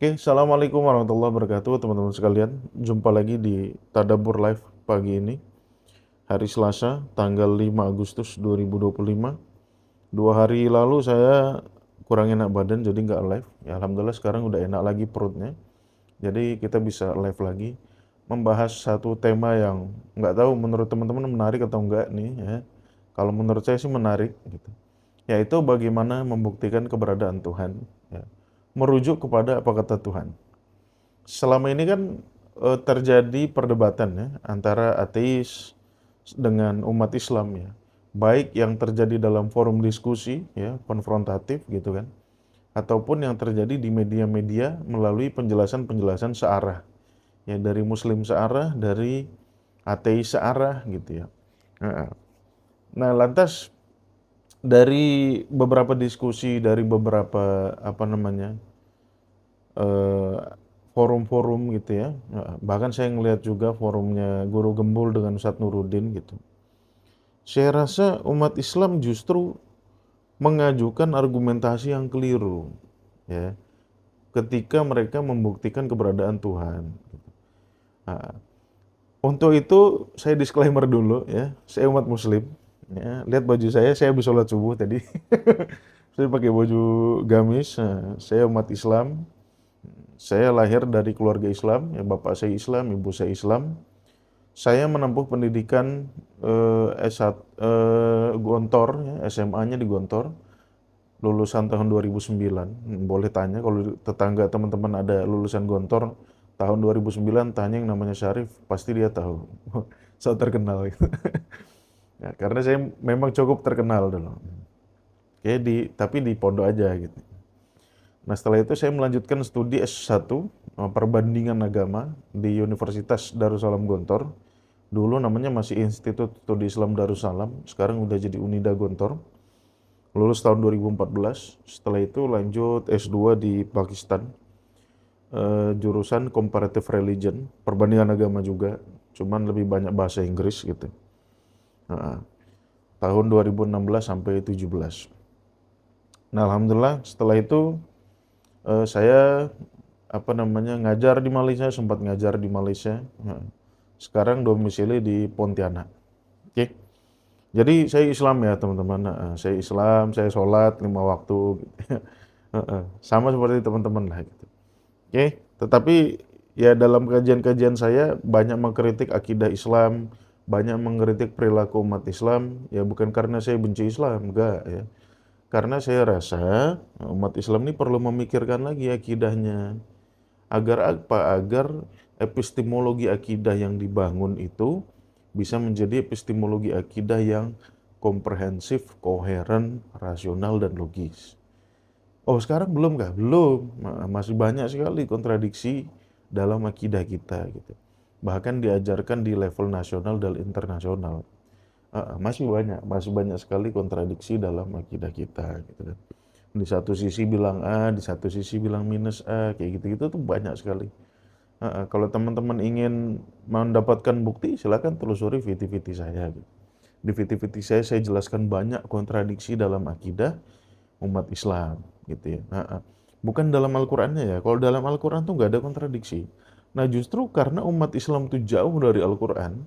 Oke, Assalamualaikum warahmatullahi wabarakatuh, teman-teman sekalian. Jumpa lagi di Tadabbur Live pagi ini, hari Selasa, tanggal 5 Agustus 2025. 2 hari lalu saya kurang enak badan, jadi nggak live. Ya, Alhamdulillah sekarang udah enak lagi perutnya. Jadi kita bisa live lagi, membahas satu tema yang nggak tahu menurut teman-teman menarik atau enggak nih ya. Kalau menurut saya sih menarik gitu. Yaitu bagaimana membuktikan keberadaan Tuhan. Ya. Merujuk kepada apa kata Tuhan. Selama ini kan terjadi perdebatan ya antara ateis dengan umat Islam ya. Baik yang terjadi dalam forum diskusi ya, konfrontatif gitu kan, ataupun yang terjadi di media-media melalui penjelasan-penjelasan searah. Ya dari muslim searah, dari ateis searah gitu ya. Nah, lantas dari beberapa diskusi, dari beberapa apa namanya eh, forum-forum gitu ya. Bahkan saya ngelihat juga forumnya Guru Gembul dengan Ustadz Nuruddin gitu. Saya rasa umat Islam justru mengajukan argumentasi yang keliru ya ketika mereka membuktikan keberadaan Tuhan. Nah, untuk itu saya disclaimer dulu ya, saya umat Muslim. Ya, lihat baju saya habis sholat subuh tadi. Saya pakai baju gamis. Nah, saya umat Islam. Saya lahir dari keluarga Islam, ya bapak saya Islam, ibu saya Islam. Saya menempuh pendidikan S1 Gontor, ya, SMA-nya di Gontor, lulusan tahun 2009. Boleh tanya kalau tetangga teman-teman ada lulusan Gontor tahun 2009, tanya yang namanya Syarif, pasti dia tahu. Saya terkenal gitu. Ya, karena saya memang cukup terkenal dulu. Oke, tapi di pondok aja gitu. Nah, setelah itu saya melanjutkan studi S1 perbandingan agama di Universitas Darussalam Gontor. Dulu namanya masih Institut Studi Islam Darussalam, sekarang udah jadi Unida Gontor. Lulus tahun 2014. Setelah itu lanjut S2 di Pakistan. Jurusan Comparative Religion, perbandingan agama juga, cuman lebih banyak bahasa Inggris gitu. Nah, tahun 2016 sampai 17. Nah, alhamdulillah setelah itu saya apa namanya ngajar di Malaysia, sempat ngajar di Malaysia. Nah, sekarang domisili di Pontianak. Oke. Jadi saya Islam ya teman-teman. Nah, saya Islam, saya sholat 5 waktu. Gitu. Sama seperti teman-teman lah gitu. Oke. Tetapi ya dalam kajian-kajian saya banyak mengkritik akidah Islam, banyak mengkritik perilaku umat Islam. Ya bukan karena saya benci Islam, enggak ya. Karena saya rasa umat Islam ini perlu memikirkan lagi akidahnya. Agar apa? Agar epistemologi akidah yang dibangun itu bisa menjadi epistemologi akidah yang komprehensif, koheren, rasional, dan logis. Oh, sekarang belum kah? Belum. Masih banyak sekali kontradiksi dalam akidah kita gitu. Bahkan diajarkan di level nasional dan internasional. Masih banyak sekali kontradiksi dalam akidah kita gitu kan. Di satu sisi bilang A, di satu sisi bilang minus A, kayak gitu-gitu tuh banyak sekali. Kalau teman-teman ingin mendapatkan bukti, silakan telusuri VT-VT saya. Gitu. Di VT-VT saya jelaskan banyak kontradiksi dalam akidah umat Islam, gitu ya. Bukan dalam Al-Qur'annya ya. Kalau dalam Al-Qur'an tuh nggak ada kontradiksi. Nah, justru karena umat Islam tuh jauh dari Al-Qur'an,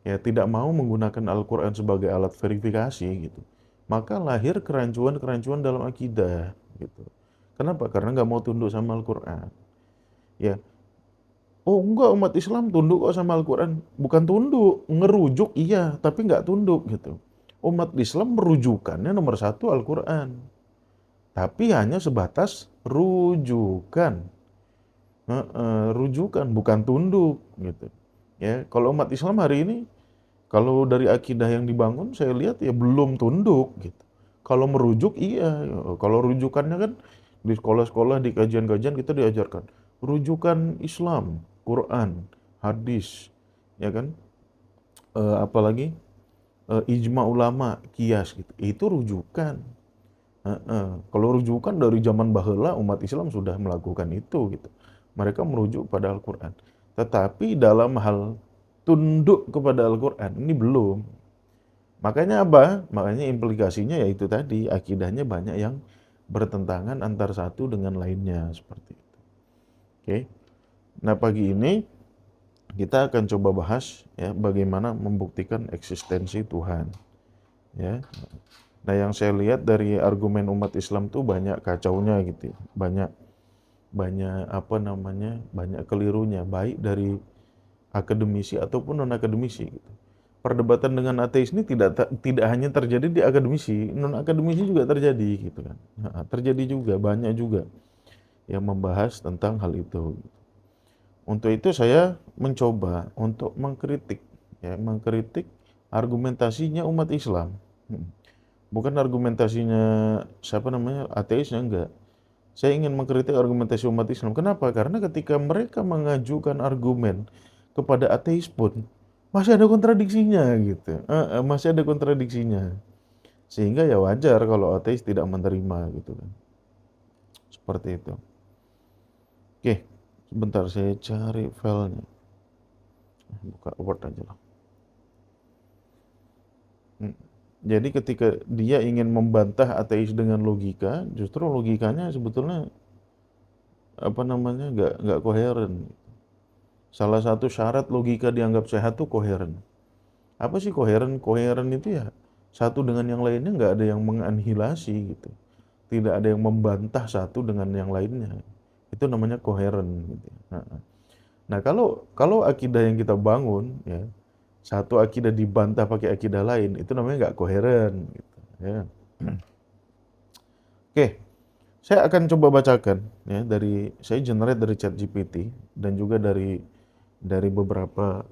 ya tidak mau menggunakan Al-Qur'an sebagai alat verifikasi gitu. Maka lahir kerancuan-kerancuan dalam akidah, gitu. Kenapa? Karena nggak mau tunduk sama Al-Qur'an. Ya, oh enggak, umat Islam tunduk kok sama Al-Quran. Bukan tunduk, ngerujuk iya, tapi nggak tunduk gitu. Umat Islam merujukannya nomor satu Al-Quran. Tapi hanya sebatas rujukan. Rujukan, bukan tunduk gitu. Ya, kalau umat Islam hari ini, kalau dari akidah yang dibangun, saya lihat ya belum tunduk gitu. Kalau merujuk iya, kalau rujukannya kan di sekolah-sekolah, di kajian-kajian kita diajarkan rujukan Islam, Quran, hadis, ya kan? Apalagi ijma ulama, kias gitu. Itu rujukan. Kalau rujukan dari zaman baheula umat Islam sudah melakukan itu gitu. Mereka merujuk pada Al-Quran. Tetapi dalam hal tunduk kepada Al-Quran ini belum. Makanya apa? Makanya implikasinya yaitu tadi akidahnya banyak yang bertentangan antar satu dengan lainnya seperti itu. Oke. Nah, pagi ini kita akan coba bahas ya bagaimana membuktikan eksistensi Tuhan ya. Nah, yang saya lihat dari argumen umat Islam tuh banyak kacaunya gitu ya. Banyak banyak apa namanya? Banyak kelirunya baik dari akademisi ataupun non akademisi gitu. Perdebatan dengan ateis ini tidak hanya terjadi di akademisi, non akademisi juga terjadi gitu kan. Nah, terjadi juga banyak juga yang membahas tentang hal itu. Untuk itu saya mencoba untuk mengkritik, ya, mengkritik argumentasinya umat Islam. Bukan argumentasinya siapa namanya ateisnya enggak. Saya ingin mengkritik argumentasi umat Islam. Kenapa? Karena ketika mereka mengajukan argumen kepada ateis pun masih ada kontradiksinya gitu. Masih ada kontradiksinya. Sehingga ya wajar kalau ateis tidak menerima gitu kan. Seperti itu. Oke, sebentar saya cari filenya. Buka Word aja lah. Jadi ketika dia ingin membantah ateis dengan logika, justru logikanya sebetulnya apa namanya nggak koheren. Salah satu syarat logika dianggap sehat tuh koheren. Apa sih koheren? Koheren itu ya satu dengan yang lainnya nggak ada yang menganihilasi gitu. Tidak ada yang membantah satu dengan yang lainnya. Itu namanya koheren gitu. Nah, kalau akidah yang kita bangun ya satu akidah dibantah pakai akidah lain itu namanya nggak koheren gitu, ya. Oke, saya akan coba bacakan ya saya generate dari ChatGPT dan juga dari beberapa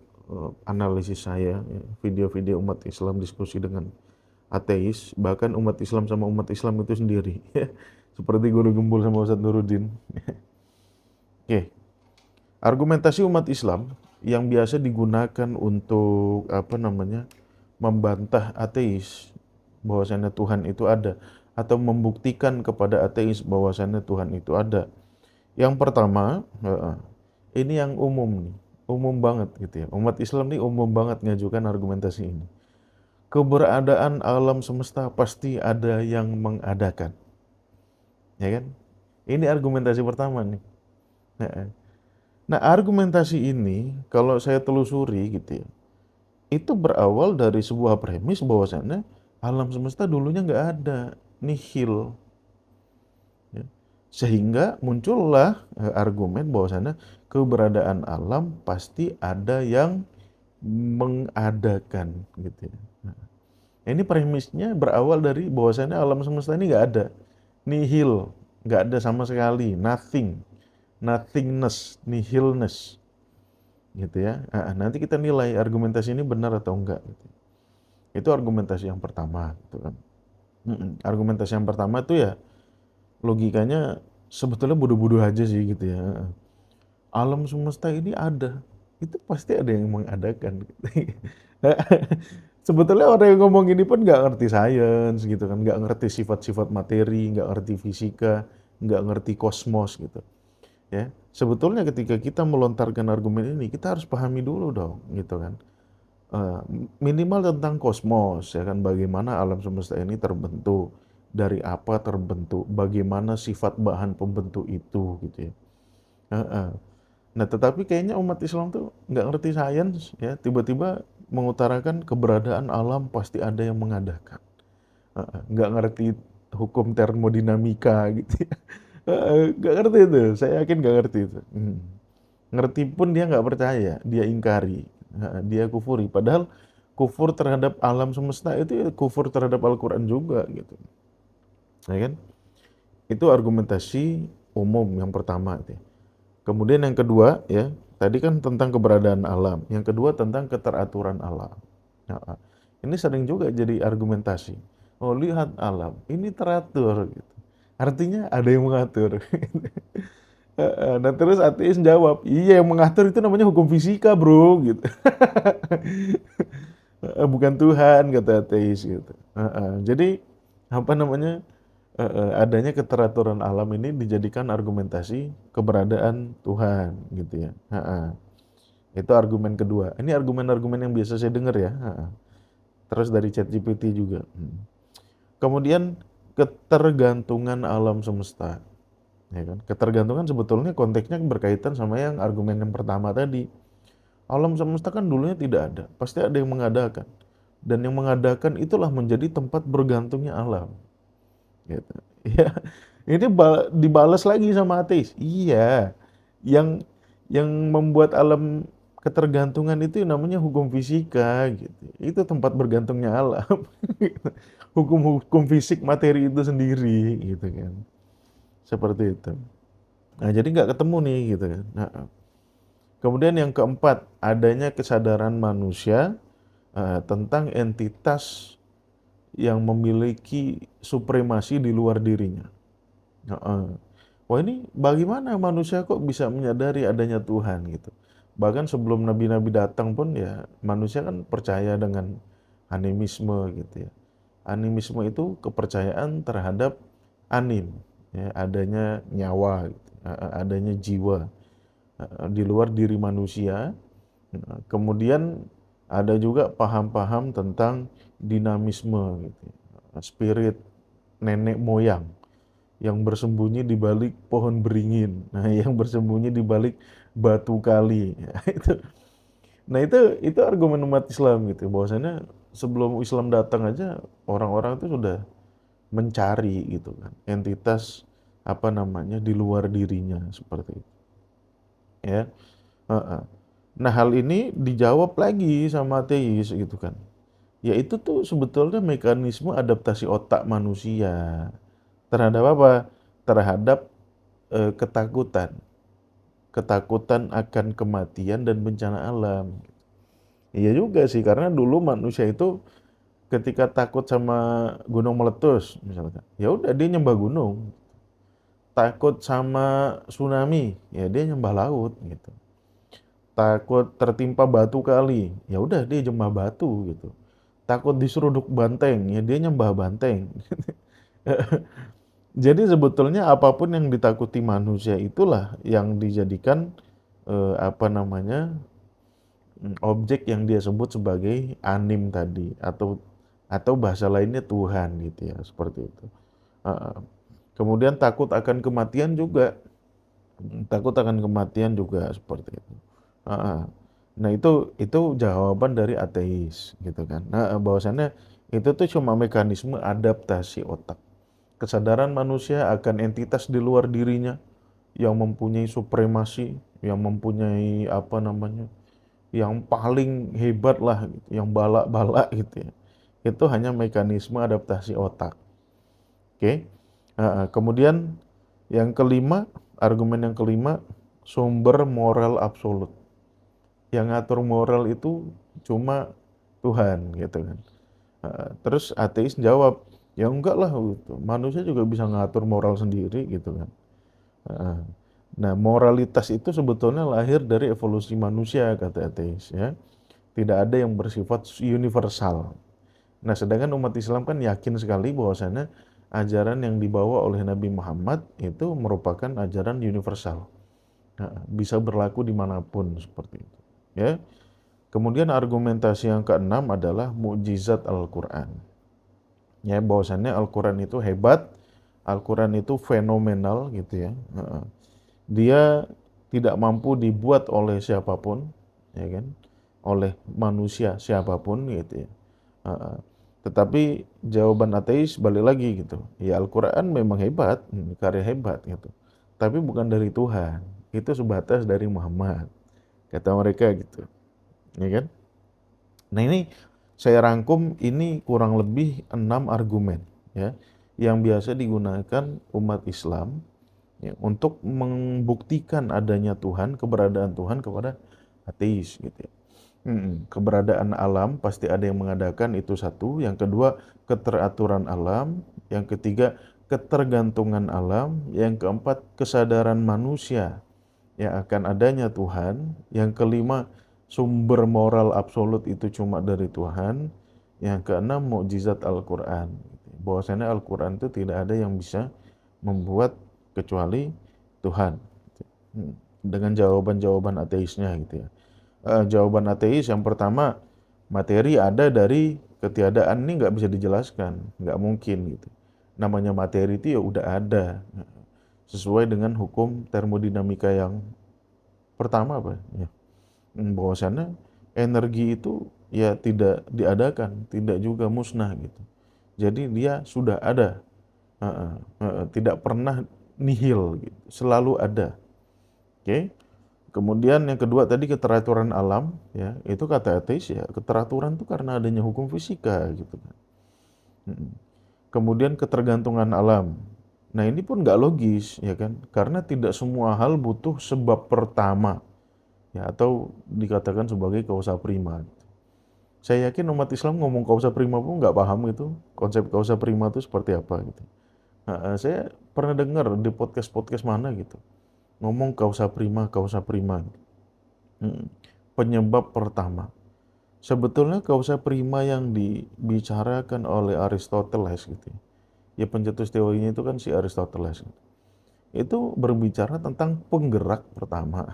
analisis saya ya, video-video umat Islam diskusi dengan ateis, bahkan umat Islam sama umat Islam itu sendiri ya. Seperti Guru Gembul sama Ustadz Nuruddin. Oke, argumentasi umat Islam yang biasa digunakan untuk apa namanya membantah ateis bahwasannya Tuhan itu ada atau membuktikan kepada ateis bahwasannya Tuhan itu ada. Yang pertama, ini yang umum nih, umum banget gitu ya. Umat Islam nih umum banget ngajukan argumentasi ini. Keberadaan alam semesta pasti ada yang mengadakan, ya kan? Ini argumentasi pertama nih. Nah, argumentasi ini kalau saya telusuri gitu ya, itu berawal dari sebuah premis bahwasannya alam semesta dulunya nggak ada, nihil. Ya. Sehingga muncullah argumen bahwasannya keberadaan alam pasti ada yang mengadakan gitu ya. Nah, ini premisnya berawal dari bahwasannya alam semesta ini nggak ada, nihil, nggak ada sama sekali, nothing, nothingness, nihilness gitu ya. Nanti kita nilai argumentasi ini benar atau enggak gitu. Itu argumentasi yang pertama gitu kan. Argumentasi yang pertama itu ya logikanya sebetulnya bodoh-bodoh aja sih gitu ya. Alam semesta ini ada, itu pasti ada yang mengadakan gitu. Sebetulnya orang yang ngomong ini pun nggak ngerti sains gitu kan, nggak ngerti sifat-sifat materi, nggak ngerti fisika, nggak ngerti kosmos gitu ya. Sebetulnya ketika kita melontarkan argumen ini kita harus pahami dulu dong gitu kan. Eh, Minimal tentang kosmos ya kan, bagaimana alam semesta ini terbentuk, dari apa terbentuk, bagaimana sifat bahan pembentuk itu gitu ya. Heeh. Nah, tetapi kayaknya umat Islam tuh nggak ngerti sains ya, tiba-tiba mengutarakan keberadaan alam pasti ada yang mengadakan. Nggak ngerti hukum termodinamika gitu ya. Nggak ngerti itu, saya yakin nggak ngerti itu. Ngerti pun dia nggak percaya, dia ingkari, dia kufuri. Padahal kufur terhadap alam semesta itu ya kufur terhadap Al-Quran juga gitu. Ya kan? Itu argumentasi umum yang pertama. Gitu. Kemudian yang kedua ya, tadi kan tentang keberadaan alam. Yang kedua tentang keteraturan alam. Nah, ini sering juga jadi argumentasi. Oh, lihat alam, ini teratur gitu. Artinya ada yang mengatur. Nah, terus ateis jawab, iya yang mengatur itu namanya hukum fisika bro gitu. Bukan Tuhan kata ateis gitu. Jadi apa namanya adanya keteraturan alam ini dijadikan argumentasi keberadaan Tuhan gitu ya. Itu argumen kedua. Ini argumen-argumen yang biasa saya dengar ya. Terus dari ChatGPT juga. Kemudian ketergantungan alam semesta. ya kan? Ketergantungan sebetulnya konteksnya berkaitan sama yang argumen yang pertama tadi. Alam semesta kan dulunya tidak ada, pasti ada yang mengadakan. Dan yang mengadakan itulah menjadi tempat bergantungnya alam. Gitu. Ya, ini dibalas lagi sama ateis. Iya, yang membuat alam ketergantungan itu namanya hukum fisika gitu. Itu tempat bergantungnya alam. Hukum-hukum fisik materi itu sendiri gitu kan. Seperti itu. Nah, jadi nggak ketemu nih gitu kan. Nah, kemudian yang keempat, adanya kesadaran manusia tentang entitas yang memiliki supremasi di luar dirinya. Heeh. Wah, ini bagaimana manusia kok bisa menyadari adanya Tuhan gitu. Bahkan sebelum nabi-nabi datang pun ya manusia kan percaya dengan animisme gitu ya. Animisme itu kepercayaan terhadap anim, ya, adanya nyawa, gitu, adanya jiwa di luar diri manusia. Kemudian ada juga paham-paham tentang dinamisme, gitu, spirit nenek moyang yang bersembunyi di balik pohon beringin, nah yang bersembunyi di balik batu kali. Nah itu argumen umat Islam gitu, bahwasanya sebelum Islam datang aja orang-orang itu sudah mencari gitu kan entitas apa namanya di luar dirinya seperti itu ya. Heeh. Nah hal ini dijawab lagi sama ateis gitu kan, yaitu tuh sebetulnya mekanisme adaptasi otak manusia terhadap apa, terhadap ketakutan ketakutan akan kematian dan bencana alam. Iya juga sih, karena dulu manusia itu ketika takut sama gunung meletus misalkan, ya udah dia nyembah gunung. Takut sama tsunami, ya dia nyembah laut gitu. Takut tertimpa batu kali, ya udah dia nyembah batu gitu. Takut diseruduk banteng, ya dia nyembah banteng. Jadi sebetulnya apapun yang ditakuti manusia itulah yang dijadikan apa namanya objek yang dia sebut sebagai anim tadi, atau bahasa lainnya Tuhan gitu ya, seperti itu. Kemudian takut akan kematian juga, seperti itu. Nah itu jawaban dari ateis gitu kan. Nah bahwasannya itu tuh cuma mekanisme adaptasi otak. Kesadaran manusia akan entitas di luar dirinya yang mempunyai supremasi, yang mempunyai apa namanya, yang paling hebat lah, gitu, yang balak-balak gitu ya. Itu hanya mekanisme adaptasi otak. Oke. Kemudian yang kelima, argumen yang kelima, sumber moral absolut. Yang ngatur moral itu cuma Tuhan gitu kan. Terus ateis jawab, ya enggak lah gitu. Manusia juga bisa ngatur moral sendiri gitu kan. Nah, moralitas itu sebetulnya lahir dari evolusi manusia kata ateis ya. Tidak ada yang bersifat universal. Nah, sedangkan umat Islam kan yakin sekali bahwasanya ajaran yang dibawa oleh Nabi Muhammad itu merupakan ajaran universal. Bisa berlaku dimanapun seperti itu. Ya. Kemudian argumentasi yang keenam adalah mukjizat Al-Quran. Ya, bahwasannya Al-Quran itu hebat, Al-Quran itu fenomenal gitu ya. Dia tidak mampu dibuat oleh siapapun, ya kan? Oleh manusia siapapun gitu ya. Tetapi jawaban ateis balik lagi gitu. Ya Al-Quran memang hebat, karya hebat gitu. Tapi bukan dari Tuhan. Itu sebatas dari Muhammad. Kata mereka gitu. Ya kan? Nah ini saya rangkum ini kurang lebih 6 argumen ya yang biasa digunakan umat Islam ya, untuk membuktikan adanya Tuhan, keberadaan Tuhan kepada ateis gitu ya. Keberadaan alam pasti ada yang mengadakan, itu satu. Yang kedua, keteraturan alam. Yang ketiga, ketergantungan alam. Yang keempat, kesadaran manusia yang akan adanya Tuhan. Yang kelima, sumber moral absolut itu cuma dari Tuhan. Yang keenam, mukjizat Al-Quran. Bahwasanya Al-Quran itu tidak ada yang bisa membuat kecuali Tuhan. Dengan jawaban-jawaban ateisnya gitu ya. Jawaban ateis yang pertama, materi ada dari ketiadaan, ini nggak bisa dijelaskan, nggak mungkin gitu. Namanya materi itu ya udah ada. sesuai dengan hukum termodinamika yang pertama apa ya, bahwasannya energi itu ya tidak diadakan, tidak juga musnah gitu. Jadi dia sudah ada, tidak pernah nihil gitu, selalu ada. Oke. Kemudian yang kedua tadi keteraturan alam, ya itu kata ateis ya keteraturan itu karena adanya hukum fisika gitu kan. Kemudian ketergantungan alam. Nah ini pun nggak logis ya kan, karena tidak semua hal butuh sebab pertama ya atau dikatakan sebagai causa prima. Saya yakin umat Islam ngomong causa prima pun nggak paham gitu, konsep causa prima itu seperti apa gitu. Saya pernah dengar di podcast-podcast mana gitu, ngomong causa prima. Penyebab pertama. Sebetulnya causa prima yang dibicarakan oleh Aristoteles gitu. Ya pencetus teorinya itu kan si Aristoteles. Itu berbicara tentang penggerak pertama.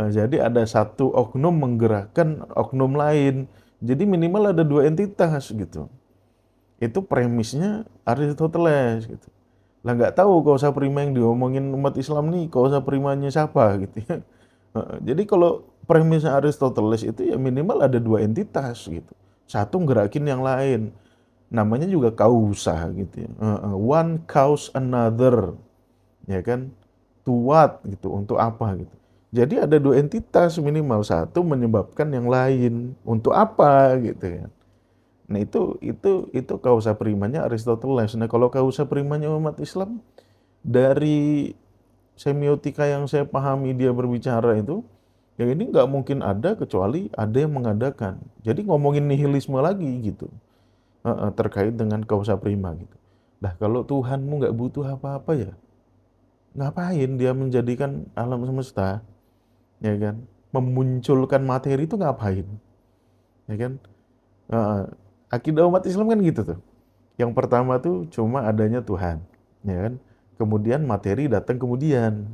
Jadi ada satu oknum menggerakkan oknum lain. Jadi minimal ada dua entitas gitu. Itu premisnya Aristoteles gitu. Lah nggak tahu causa prima yang diomongin umat Islam nih causa primanya siapa gitu ya. Jadi kalau premisnya Aristoteles itu ya minimal ada dua entitas gitu. Satu gerakin yang lain. Namanya juga kausa gitu ya. One cause another. Ya kan? To what gitu, untuk apa gitu. Jadi ada dua entitas minimal, satu menyebabkan yang lain. Untuk apa gitu ya. Nah itu kausa primanya Aristoteles. Nah kalau kausa primanya umat Islam dari semiotika yang saya pahami dia berbicara itu, ya ini nggak mungkin ada kecuali ada yang mengadakan. Jadi ngomongin nihilisme lagi gitu, terkait dengan causa prima gitu. Nah kalau Tuhanmu nggak butuh apa-apa ya, ngapain dia menjadikan alam semesta, ya kan? Memunculkan materi itu ngapain, ya kan? Akidah umat Islam kan gitu tuh. Yang pertama tuh cuma adanya Tuhan, ya kan? Kemudian materi datang kemudian.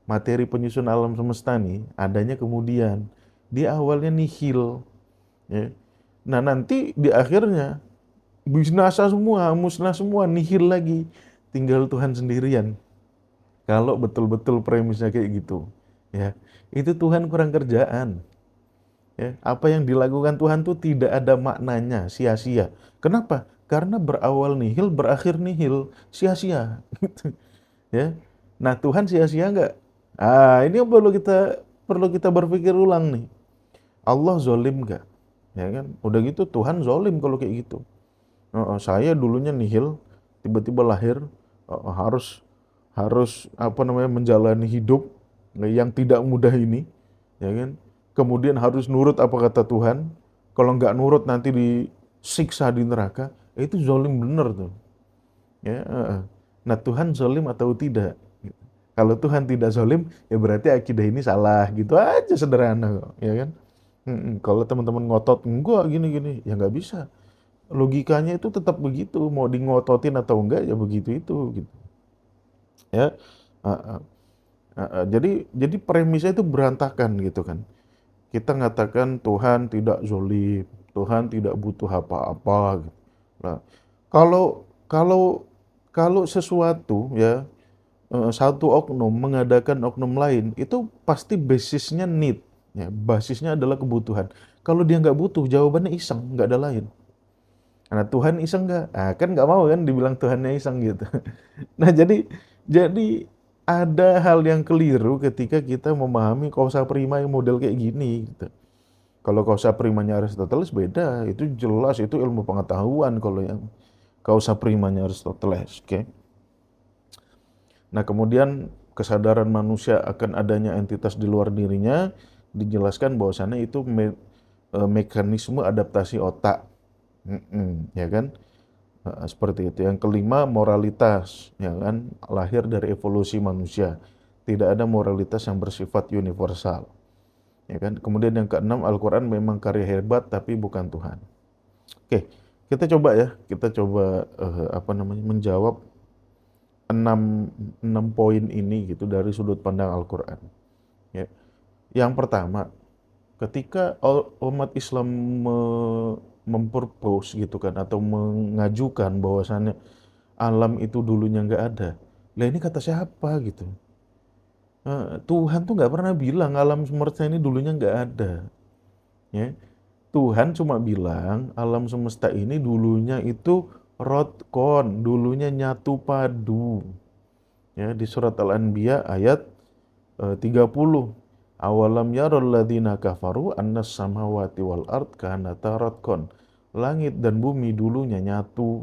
Materi penyusun alam semesta nih adanya kemudian. Dia awalnya nihil, ya. Nah nanti di akhirnya musnah semua, nihil lagi. Tinggal Tuhan sendirian. Kalau betul-betul premisnya kayak gitu, ya itu Tuhan kurang kerjaan. Ya, apa yang dilakukan Tuhan tuh tidak ada maknanya, sia-sia. Kenapa? Karena berawal nihil, berakhir nihil, sia-sia. Gitu. Ya, nah Tuhan sia-sia nggak? Ini yang perlu kita berpikir ulang nih. Allah zolim nggak? Ya kan? Udah gitu Tuhan zolim kalau kayak gitu. Saya dulunya nihil, tiba-tiba lahir, harus harus apa namanya menjalani hidup yang tidak mudah ini, ya kan? Kemudian harus nurut apa kata Tuhan. Kalau nggak nurut nanti disiksa di neraka. Itu zolim bener tuh. Ya, Nah Tuhan zolim atau tidak? Kalau Tuhan tidak zolim, ya berarti akidah ini salah. Gitu aja sederhana kok, ya kan? Kalau teman-teman ngotot enggak gini-gini, ya nggak bisa. Logikanya itu tetap begitu. Mau di ngototin atau enggak, ya begitu itu. Gitu. Ya, uh, uh, jadi premisnya itu berantakan gitu kan. Kita ngatakan Tuhan tidak zolim, Tuhan tidak butuh apa-apa. Gitu. Nah, kalau kalau kalau sesuatu ya satu oknum mengadakan oknum lain itu pasti basisnya need, ya basisnya adalah kebutuhan. Kalau dia nggak butuh, jawabannya iseng, nggak ada lain. Nah Tuhan iseng nggak? Kan nggak mau kan dibilang Tuhannya iseng gitu. Nah jadi ada hal yang keliru ketika kita memahami causa prima yang model kayak gini gitu. Kalau causa primanya Aristoteles beda, itu jelas itu ilmu pengetahuan kalau yang causa primanya Aristoteles, oke. Nah, kemudian kesadaran manusia akan adanya entitas di luar dirinya dijelaskan bahwasannya itu mekanisme adaptasi otak. Ya kan? Seperti itu. Yang kelima, moralitas, ya kan, lahir dari evolusi manusia. Tidak ada moralitas yang bersifat universal. Ya kan? Kemudian yang keenam, Al-Qur'an memang karya hebat tapi bukan Tuhan. Oke, kita coba ya, menjawab enam poin ini gitu dari sudut pandang Al-Qur'an. Ya. Yang pertama, ketika umat Islam mempropose gitu kan atau mengajukan bahwasannya alam itu dulunya nggak ada. Lah ini kata siapa gitu? Tuhan tuh nggak pernah bilang alam semesta ini dulunya nggak ada. Ya. Tuhan cuma bilang alam semesta ini dulunya itu rotkon, dulunya nyatu padu. Ya, di surat Al-Anbiya ayat 30. Awalam yarul ladzina kafaru annas samawati wal ard kanata rotkon. Langit dan bumi dulunya nyatu,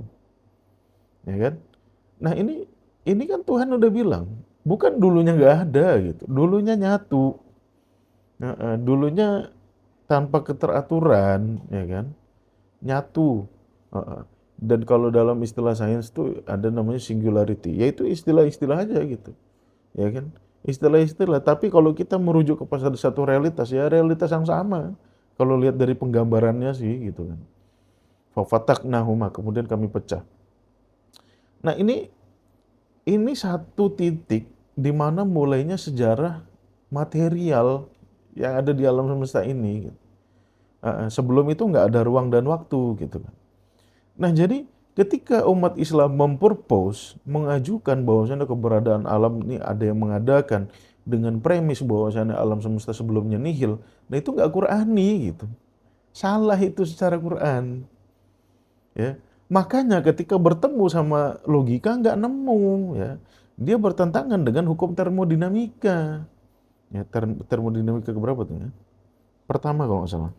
ya kan? Nah ini kan Tuhan udah bilang, bukan dulunya nggak ada gitu, dulunya nyatu. Dulunya tanpa keteraturan, ya kan? Nyatu. Heeh. Dan kalau dalam istilah sains tuh ada namanya singularity, yaitu istilah-istilah aja gitu, ya kan? Istilah-istilah. Tapi kalau kita merujuk kepada satu realitas, ya realitas yang sama. Kalau lihat dari penggambarannya sih, gitu kan. Fafataknahuma, kemudian kami pecah. Nah ini satu titik di mana mulainya sejarah material yang ada di alam semesta ini. Gitu. Sebelum itu nggak ada ruang dan waktu, gitu kan. Nah, jadi ketika umat Islam mempropose, mengajukan bahwasanya keberadaan alam ini ada yang mengadakan dengan premis bahwasanya alam semesta sebelumnya nihil, nah itu nggak Qur'ani gitu. Salah itu secara Quran, ya. Makanya ketika bertemu sama logika nggak nemu, ya. Dia bertentangan dengan hukum termodinamika. Ya, termodinamika keberapa tuh ya? Pertama kalau nggak salah.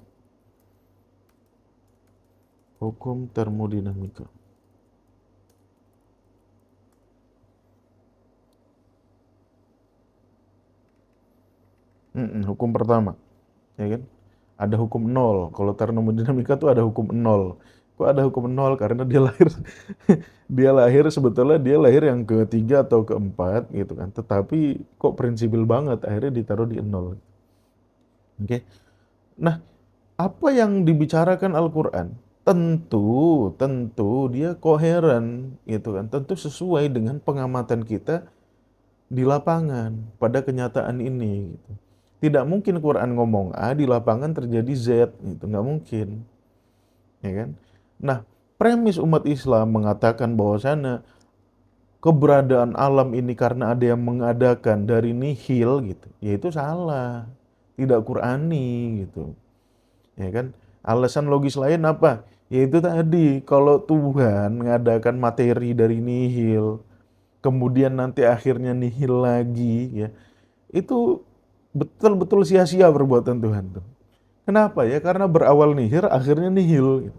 Hukum termodinamika. Hukum pertama, ya kan? Ada hukum nol. Kalau termodinamika tuh ada hukum nol. Kok ada hukum nol? Karena dia lahir, dia lahir sebetulnya dia lahir yang ketiga atau keempat gitu kan. Tetapi kok prinsipil banget, akhirnya ditaruh di nol. Oke. Nah, apa yang dibicarakan Al-Quran? Tentu dia koheren gitu kan. Tentu sesuai dengan pengamatan kita di lapangan pada kenyataan ini gitu. Tidak mungkin Quran ngomong A di lapangan terjadi Z gitu, nggak mungkin, ya kan? Nah, premis umat Islam mengatakan bahwasanya keberadaan alam ini karena ada yang mengadakan dari nihil gitu, yaitu salah, tidak Qurani gitu, ya kan? Alasan logis lain apa? Yaitu tadi kalau Tuhan mengadakan materi dari nihil, kemudian nanti akhirnya nihil lagi, ya itu betul-betul sia-sia perbuatan Tuhan tuh. Kenapa ya? Karena berawal nihil, akhirnya nihil. Gitu.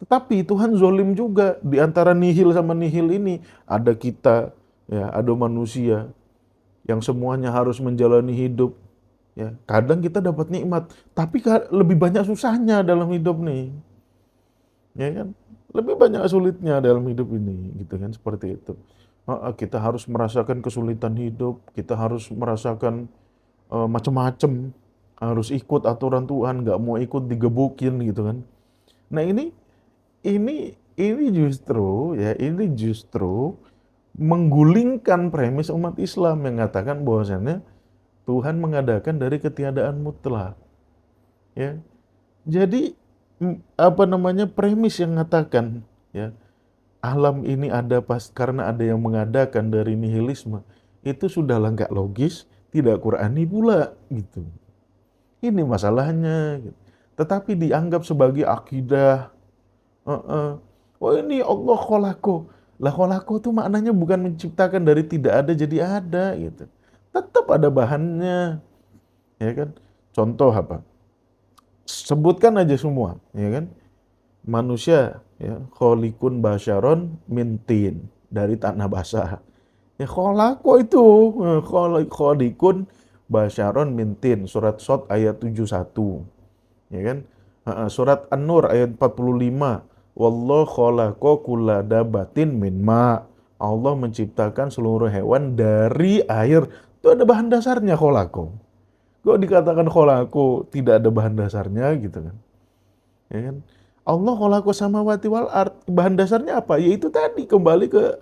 Tetapi Tuhan zolim juga di antara nihil sama nihil ini ada kita, ya, ada manusia yang semuanya harus menjalani hidup. Ya, kadang kita dapat nikmat, tapi lebih banyak susahnya dalam hidup nih, ya kan? Lebih banyak sulitnya dalam hidup ini, gitu kan? Seperti itu. Kita harus merasakan kesulitan hidup, kita harus merasakan macam-macam, harus ikut aturan Tuhan, nggak mau ikut digebukin gitu kan. Nah ini justru ya ini justru menggulingkan premis umat Islam yang mengatakan bahwasanya Tuhan mengadakan dari ketiadaan mutlak. Ya, jadi apa namanya premis yang mengatakan ya alam ini ada pas karena ada yang mengadakan dari nihilisme itu sudahlah nggak logis, tidak Qurani pula gitu. Ini masalahnya. Gitu. Tetapi dianggap sebagai akidah. Oh ini Allah kholako. Lah kholako tuh maknanya bukan menciptakan dari tidak ada jadi ada gitu. Tetap ada bahannya, ya kan? Contoh apa? Sebutkan aja semua, ya kan? Manusia, ya, kholikun basyaron mintin dari tanah basah. Ya kholako itu, kholikun basyaron mintin, surat Sot ayat 71. Ya kan? Surat An-Nur ayat 45. Wallahu khalaqa kulla dabatin min ma. Allah menciptakan seluruh hewan dari air. Itu ada bahan dasarnya kholako. Kok dikatakan kholako tidak ada bahan dasarnya gitu kan? Ya kan? Allah kholako samawati wal ard. Bahan dasarnya apa? Yaitu tadi kembali ke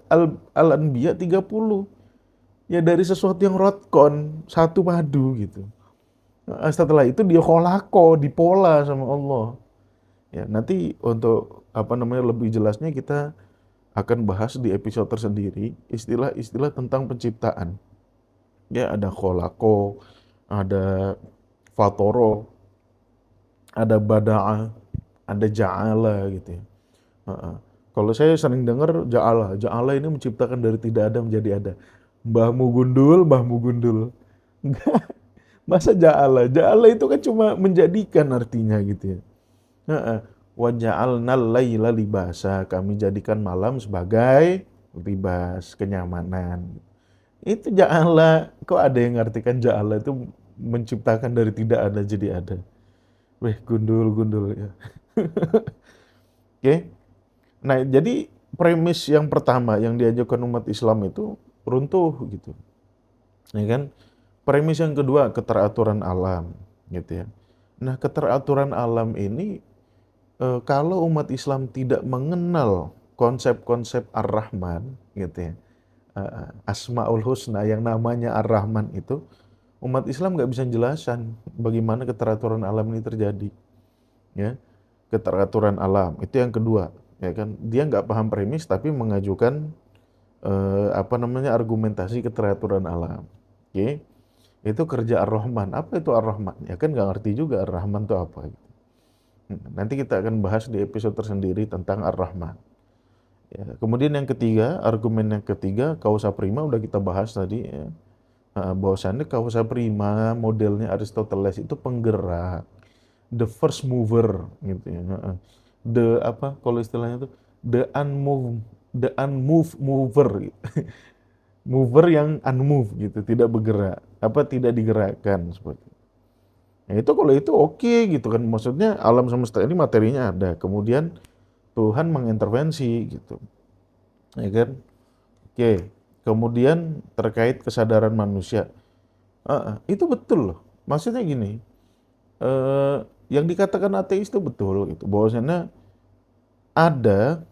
Al-Anbiya 30. Ya dari sesuatu yang rotkon, satu padu gitu. Setelah itu dia kholako, dipola sama Allah. Ya, nanti untuk apa namanya lebih jelasnya kita akan bahas di episode tersendiri istilah-istilah tentang penciptaan. Ya, ada kholako, ada fatoro, ada bada'a, ada ja'ala gitu ya. Heeh. Kalau saya sering dengar ja'ala, ja'ala ini menciptakan dari tidak ada menjadi ada. Mbahmu gundul. Masa ja'ala? Ja'ala itu kan cuma menjadikan artinya gitu ya. Heeh. Wa ja'alnal laila libasa. Kami jadikan malam sebagai libas, kenyamanan. Itu ja'ala. Kok ada yang ngartikan ja'ala itu menciptakan dari tidak ada jadi ada. Weh, gundul ya. Oke. Nah, jadi premis yang pertama yang diajukan umat Islam itu runtuh gitu. Ya kan? Premis yang kedua keteraturan alam gitu ya. Nah, keteraturan alam ini kalau umat Islam tidak mengenal konsep-konsep Ar-Rahman gitu ya. Asmaul Husna yang namanya Ar-Rahman itu, umat Islam nggak bisa jelasan bagaimana keteraturan alam ini terjadi. Ya, keteraturan alam itu yang kedua, ya kan? Dia nggak paham premis tapi mengajukan argumentasi keteraturan alam. Oke, itu kerja Ar-Rahman. Apa itu Ar-Rahman? Ya kan nggak ngerti juga Ar-Rahman itu apa. Gitu. Nanti kita akan bahas di episode tersendiri tentang Ar-Rahman. Ya, kemudian yang ketiga, argumen yang ketiga, causa prima udah kita bahas tadi ya. Bahwasannya causa prima modelnya Aristoteles itu penggerak, the first mover gitu ya. Kalau istilahnya itu the unmoved mover gitu. Mover yang unmoved gitu, tidak bergerak, tidak digerakkan seperti itu. Nah, itu kalau itu oke gitu kan, maksudnya alam semesta ini materinya ada, kemudian Tuhan mengintervensi gitu, ya kan? Oke, kemudian terkait kesadaran manusia, itu betul loh. Maksudnya gini, eh, yang dikatakan ateis itu betul gitu, bahwasanya ada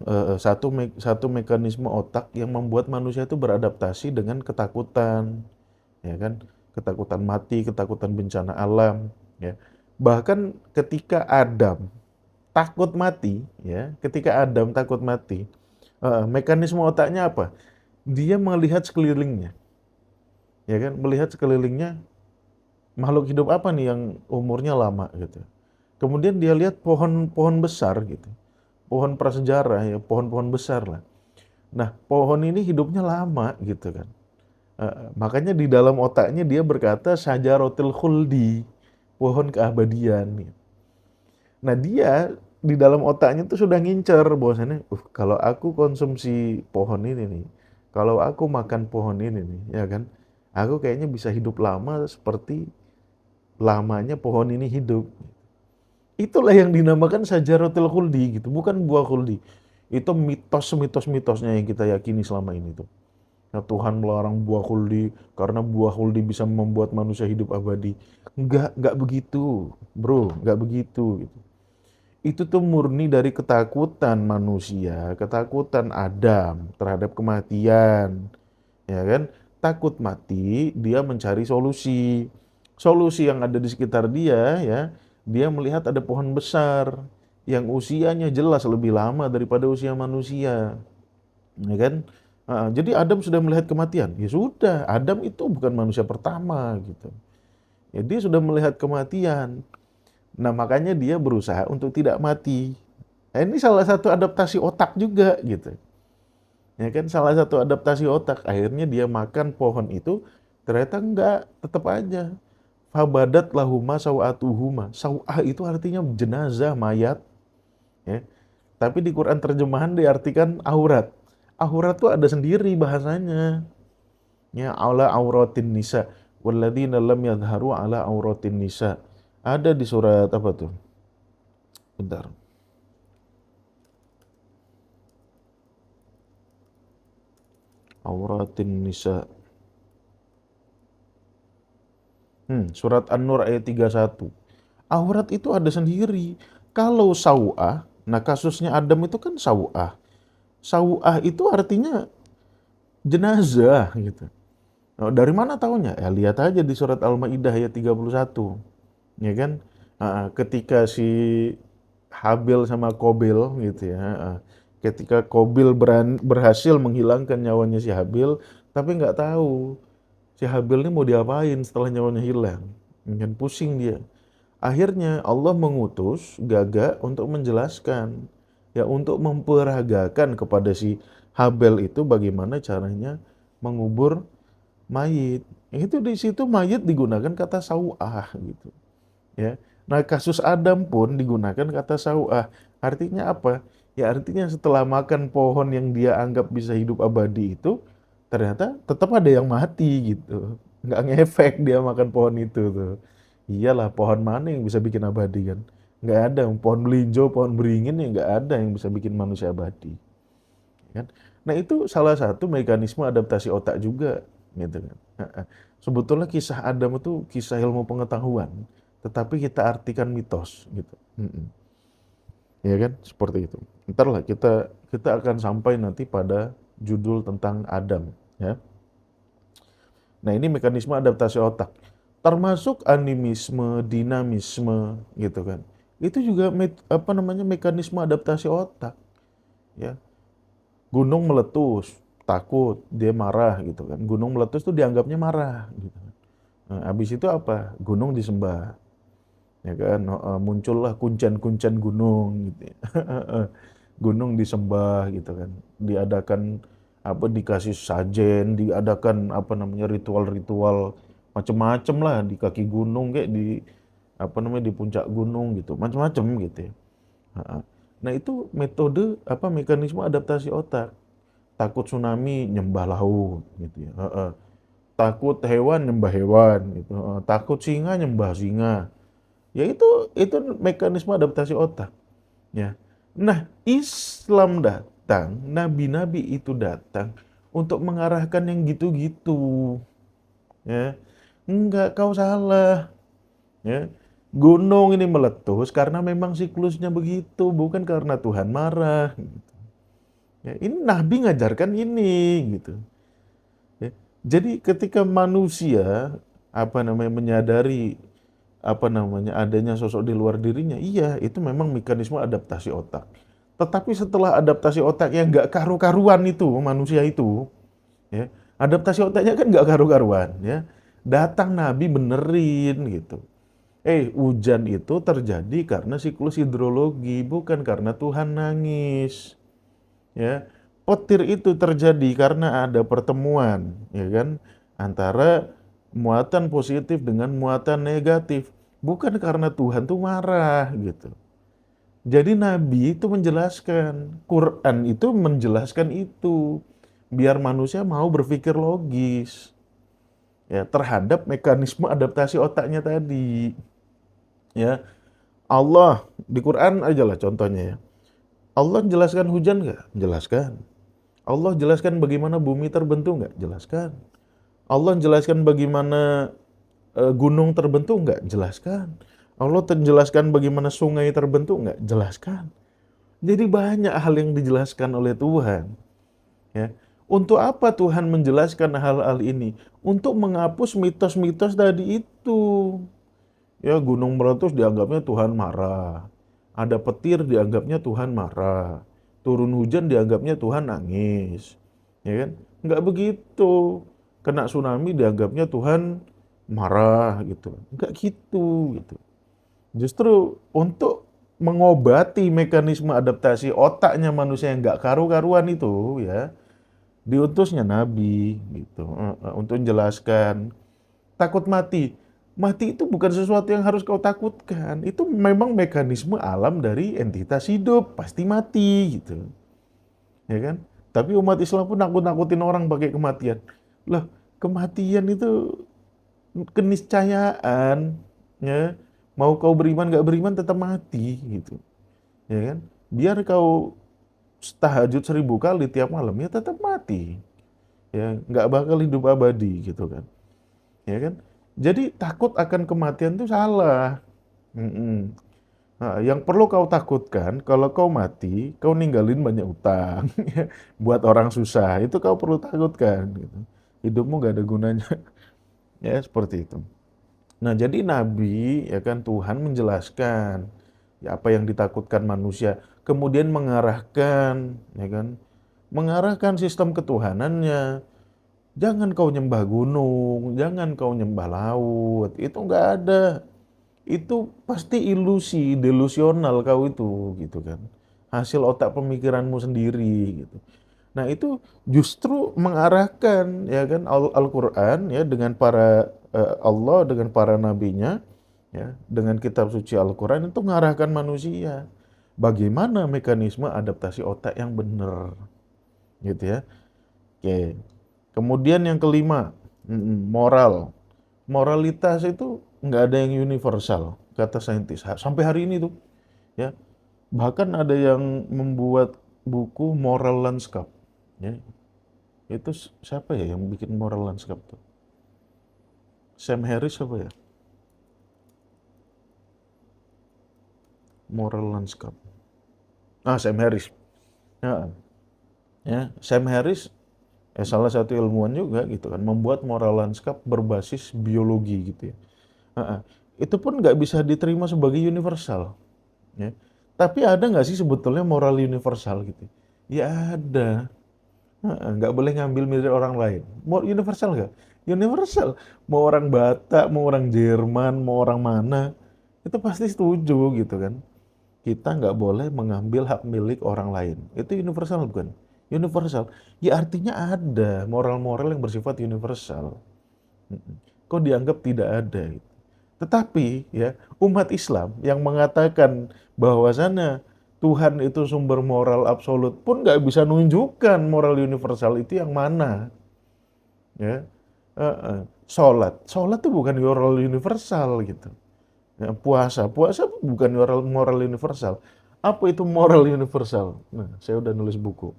satu mekanisme otak yang membuat manusia itu beradaptasi dengan ketakutan, ya kan? Ketakutan mati, ketakutan bencana alam, ya. Bahkan ketika Adam takut mati, ya, ketika Adam takut mati, mekanisme otaknya apa? Dia melihat sekelilingnya, ya kan? Melihat sekelilingnya makhluk hidup apa nih yang umurnya lama gitu. Kemudian dia lihat pohon-pohon besar gitu, pohon prasejarah ya, pohon-pohon besar lah. Nah, pohon ini hidupnya lama gitu kan. Makanya di dalam otaknya dia berkata syajaratul khuldi, pohon keabadian. Gitu. Nah, dia di dalam otaknya tuh sudah ngincer bahwasannya, kalau aku konsumsi pohon ini nih, kalau aku makan pohon ini nih, ya kan, aku kayaknya bisa hidup lama seperti lamanya pohon ini hidup. Itulah yang dinamakan syajaratul khuldi gitu, bukan buah khuldi. Itu mitosnya yang kita yakini selama ini tuh. Nah, Tuhan melarang buah khuldi karena buah khuldi bisa membuat manusia hidup abadi. Enggak begitu, bro, enggak begitu gitu. Itu tuh murni dari ketakutan manusia, ketakutan Adam terhadap kematian, ya kan? Takut mati, dia mencari solusi. Solusi yang ada di sekitar dia, ya, dia melihat ada pohon besar yang usianya jelas lebih lama daripada usia manusia, ya kan? Jadi Adam sudah melihat kematian. Ya sudah, Adam itu bukan manusia pertama gitu. Ya, dia sudah melihat kematian. Nah, makanya dia berusaha untuk tidak mati. Nah, ini salah satu adaptasi otak juga gitu. Ya kan, salah satu adaptasi otak. Akhirnya dia makan pohon itu, ternyata enggak, tetap aja. Fabadat lahuma sawatuhuma. Sawah itu artinya jenazah, mayat. Ya. Tapi di Quran terjemahan diartikan aurat. Aurat tuh ada sendiri bahasanya. Ya, ala auratin nisa. Walladzina lam yadharu ala auratin nisa. Ada di surat apa tuh? Bentar. Auratin nisa. Surat An-Nur ayat 31. Aurat itu ada sendiri. Kalau sau'ah, nah kasusnya Adam itu kan sau'ah. Sau'ah itu artinya jenazah gitu. Nah, dari mana taunya? Ya lihat aja di surat Al-Maidah ayat 31. Ya kan? Ketika si Habil sama Kobil gitu ya, Ketika Qabil berhasil menghilangkan nyawanya si Habil, tapi nggak tahu si Habil ini mau diapain setelah nyawanya hilang. Kan pusing dia. Akhirnya Allah mengutus Gagak untuk menjelaskan, ya untuk memperagakan kepada si Habel itu bagaimana caranya mengubur mayit. Itu di situ mayit digunakan kata sau'ah gitu. Ya. Nah, kasus Adam pun digunakan kata sau'ah. Artinya apa? Ya artinya setelah makan pohon yang dia anggap bisa hidup abadi itu, ternyata tetap ada yang mati gitu. Nggak ngefek dia makan pohon itu tuh. Iyalah, pohon mana yang bisa bikin abadi kan? Nggak ada. Pohon melinjo, pohon beringin ya nggak ada yang bisa bikin manusia abadi. Kan? Nah itu salah satu mekanisme adaptasi otak juga, gitu kan. Sebetulnya kisah Adam itu kisah ilmu pengetahuan, tetapi kita artikan mitos, gitu. Ya kan, seperti itu. Ntar lah kita akan sampai nanti pada judul tentang Adam, ya. Nah ini mekanisme adaptasi otak, termasuk animisme, dinamisme, gitu kan. Itu juga mekanisme adaptasi otak, ya. Gunung meletus, takut, dia marah gitu kan. Gunung meletus tuh dianggapnya marah gitu. Nah, habis itu apa? Gunung disembah. Ya kan, muncullah kuncen-kuncen gunung gitu ya. Gunung disembah gitu kan. Diadakan apa dikasih sajen, diadakan apa namanya ritual-ritual macem-macem lah di kaki gunung kayak di apa namanya di puncak gunung gitu. Macem-macem gitu ya. Nah, itu metode apa mekanisme adaptasi otak. Takut tsunami nyembah laut gitu ya. Takut hewan nyembah hewan gitu. Takut singa nyembah singa. Ya itu mekanisme adaptasi otak ya. Nah, Islam datang, nabi-nabi itu datang untuk mengarahkan yang gitu-gitu ya. Enggak, kau salah ya. Gunung ini meletus karena memang siklusnya begitu, bukan karena Tuhan marah. Ya, ini Nabi ngajarkan ini gitu. Ya. Jadi ketika manusia apa namanya menyadari apa namanya adanya sosok di luar dirinya, iya itu memang mekanisme adaptasi otak. Tetapi setelah adaptasi otak yang nggak karu-karuan itu manusia itu, ya adaptasi otaknya kan nggak karu-karuan, ya datang Nabi benerin gitu. Hujan itu terjadi karena siklus hidrologi, bukan karena Tuhan nangis. Ya, petir itu terjadi karena ada pertemuan, ya kan, antara muatan positif dengan muatan negatif, bukan karena Tuhan tuh marah gitu. Jadi Nabi itu menjelaskan, Quran itu menjelaskan itu, biar manusia mau berpikir logis, ya terhadap mekanisme adaptasi otaknya tadi, ya. Allah di Quran aja lah contohnya ya. Allah jelaskan hujan nggak? Jelaskan. Allah jelaskan bagaimana bumi terbentuk nggak? Jelaskan. Allah jelaskan bagaimana gunung terbentuk nggak? Jelaskan. Allah jelaskan bagaimana sungai terbentuk nggak? Jelaskan. Jadi banyak hal yang dijelaskan oleh Tuhan. Ya. Untuk apa Tuhan menjelaskan hal-hal ini? Untuk menghapus mitos-mitos tadi itu. Ya, gunung meletus dianggapnya Tuhan marah. Ada petir dianggapnya Tuhan marah. Turun hujan dianggapnya Tuhan nangis. Ya kan? Nggak begitu. Kena tsunami dianggapnya Tuhan marah gitu. Nggak gitu gitu. Justru untuk mengobati mekanisme adaptasi otaknya manusia yang nggak karu-karuan itu ya, diutusnya Nabi gitu. Untuk menjelaskan takut mati. Mati itu bukan sesuatu yang harus kau takutkan. Itu memang mekanisme alam dari entitas hidup. Pasti mati gitu. Ya kan? Tapi umat Islam pun nakut-nakutin orang pakai kematian. Loh, kematian itu keniscayaan. Ya. Mau kau beriman gak beriman tetap mati gitu. Ya kan? Biar kau tahajud 1000 kali tiap malam ya tetap mati. Ya, nggak bakal hidup abadi gitu kan. Ya kan? Jadi takut akan kematian itu salah. Mm-mm. Nah, yang perlu kau takutkan kalau kau mati, kau ninggalin banyak utang ya, buat orang susah. Itu kau perlu takutkan. Gitu. Hidupmu gak ada gunanya. Ya seperti itu. Nah jadi Nabi ya kan Tuhan menjelaskan ya apa yang ditakutkan manusia. kemudian mengarahkan, ya kan, mengarahkan sistem ketuhanannya. Jangan kau nyembah gunung, jangan kau nyembah laut, itu nggak ada. Itu pasti ilusi, delusional kau itu, gitu kan. Hasil otak pemikiranmu sendiri, gitu. Nah itu justru mengarahkan, ya kan, Al-Quran, ya, dengan para Allah, dengan para nabinya, ya, dengan kitab suci Al-Quran itu mengarahkan manusia. Bagaimana mekanisme adaptasi otak yang benar, gitu ya. Oke. Kemudian yang kelima, moral. Moralitas itu nggak ada yang universal, kata saintis. Sampai hari ini tuh, ya. Bahkan ada yang membuat buku moral landscape, ya. Itu siapa ya yang bikin moral landscape tuh? Sam Harris apa ya? Moral landscape. Ah, Sam Harris. Ya, ya. Sam Harris salah satu ilmuwan juga gitu kan, membuat moral landscape berbasis biologi gitu ya. Heeh. Itu pun nggak bisa diterima sebagai universal, ya. Tapi ada nggak sih sebetulnya moral universal gitu? Ya ada. Heeh, nggak boleh ngambil milik orang lain. Mau universal nggak? Universal. Mau orang Batak, mau orang Jerman, mau orang mana, itu pasti setuju gitu kan. Kita nggak boleh mengambil hak milik orang lain. Itu universal bukan? Universal. Ya artinya ada moral-moral yang bersifat universal. Kok dianggap tidak ada gitu. Tetapi ya umat Islam yang mengatakan bahwasannya Tuhan itu sumber moral absolut pun nggak bisa nunjukkan moral universal itu yang mana, ya. Sholat itu bukan moral universal gitu. Ya, puasa bukan moral universal. Apa itu moral universal? Nah, saya udah nulis buku,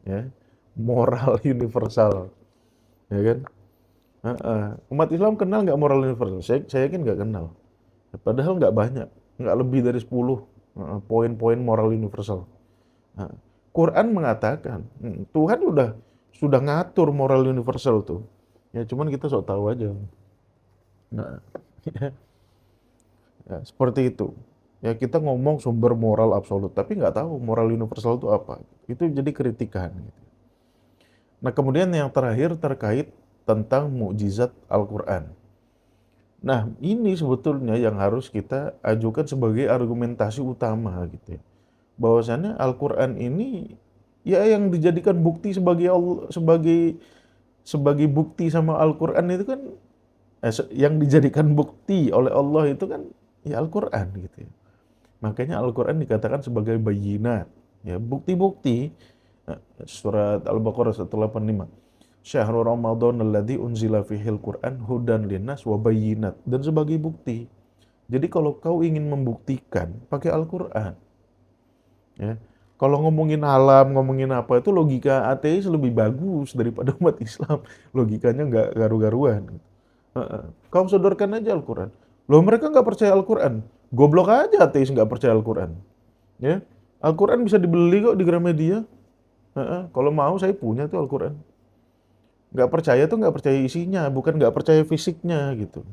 ya, moral universal, ya kan? Umat Islam kenal nggak moral universal? Saya yakin nggak kenal. Padahal nggak banyak, nggak lebih dari 10 poin-poin moral universal. Nah, Quran mengatakan Tuhan sudah ngatur moral universal tuh. Ya cuman kita sok tahu aja. Nah, ya, seperti itu. Ya kita ngomong sumber moral absolut, tapi nggak tahu moral universal itu apa. Itu jadi kritikan. Gitu. Nah kemudian yang terakhir terkait tentang mukjizat Al-Quran. Nah, ini sebetulnya yang harus kita ajukan sebagai argumentasi utama gitu ya. Bahwasannya Al-Qur'an ini ya yang dijadikan bukti sebagai sebagai bukti sama Al-Qur'an itu kan yang dijadikan bukti oleh Allah itu kan ya Al-Qur'an gitu ya. Makanya Al-Qur'an dikatakan sebagai bayyinat, ya bukti-bukti. Surat Al-Baqarah 185. Syahrul Ramadan alladzi unzila fihil Qur'an hudan linnas wa bayyinat, dan sebagai bukti. Jadi kalau kau ingin membuktikan pakai Al-Qur'an, ya. Kalau ngomongin alam, ngomongin apa itu logika ateis lebih bagus daripada umat Islam. Logikanya nggak garu-garuan. Kau sodorkan aja Al-Qur'an. Loh mereka nggak percaya Al-Qur'an. Goblok aja ateis nggak percaya Al-Qur'an. Ya. Al-Qur'an bisa dibeli kok di Gramedia. Kalau mau saya punya tuh Al-Qur'an. Nggak percaya tuh nggak percaya isinya, bukan nggak percaya fisiknya gitu.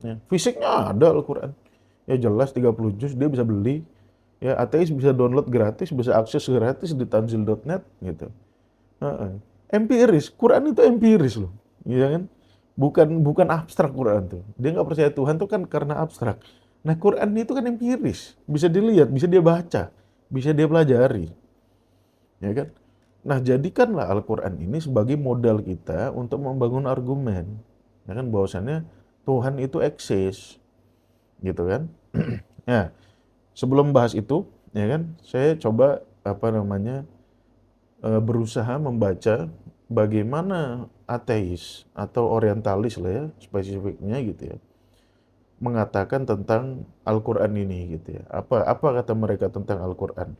Ya, fisiknya ada Al-Quran. Ya jelas 30 juz dia bisa beli. Ya ateis bisa download gratis, bisa akses gratis di tanzil.net gitu. Empiris, Quran itu empiris loh. Iya kan? Bukan abstrak Quran tuh. Dia nggak percaya Tuhan tuh kan karena abstrak. Nah Quran itu kan empiris, bisa dilihat, bisa dia baca, bisa dia pelajari. Ya kan? Nah, jadikanlah Al-Quran ini sebagai modal kita untuk membangun argumen. Ya kan, bahwasannya Tuhan itu eksis, gitu kan. Ya, sebelum bahas itu, ya kan, saya coba, berusaha membaca bagaimana ateis atau orientalis lah ya, spesifiknya gitu ya, mengatakan tentang Al-Quran ini gitu ya. Apa kata mereka tentang Al-Quran?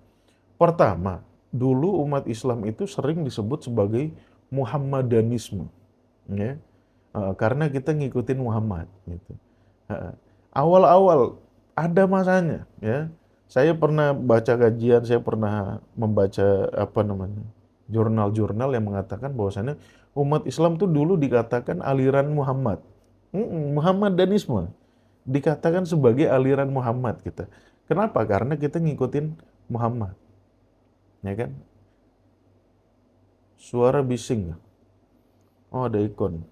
Pertama, dulu umat Islam itu sering disebut sebagai Muhammadanisme, ya. Karena kita ngikutin Muhammad, gitu. Awal-awal ada masanya, ya. Saya pernah baca kajian, saya pernah membaca jurnal-jurnal yang mengatakan bahwasannya umat Islam tuh dulu dikatakan aliran Muhammad, Muhammadanisme, dikatakan sebagai aliran Muhammad kita. Kenapa? Karena kita ngikutin Muhammad, ya kan? Suara bising. Oh, ada ikon.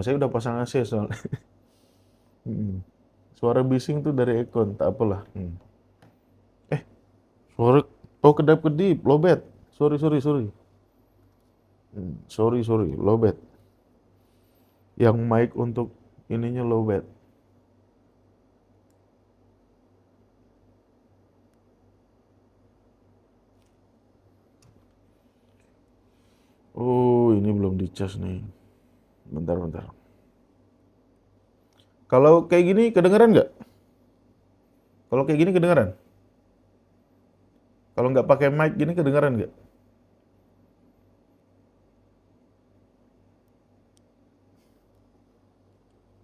Saya udah pasang AC soalnya. Mm. Suara bising tuh dari ikon, tak apalah. Eh, suara, oh kedap-kedip, lowbat. Sorry, sorry, sorry. Sorry, sorry, lowbat. Yang mic untuk ininya lowbat. Oh, ini belum dicas nih. Bentar, bentar. Kalau kayak gini kedengeran nggak? Kalau kayak gini kedengeran? Kalau nggak pakai mic gini kedengeran nggak?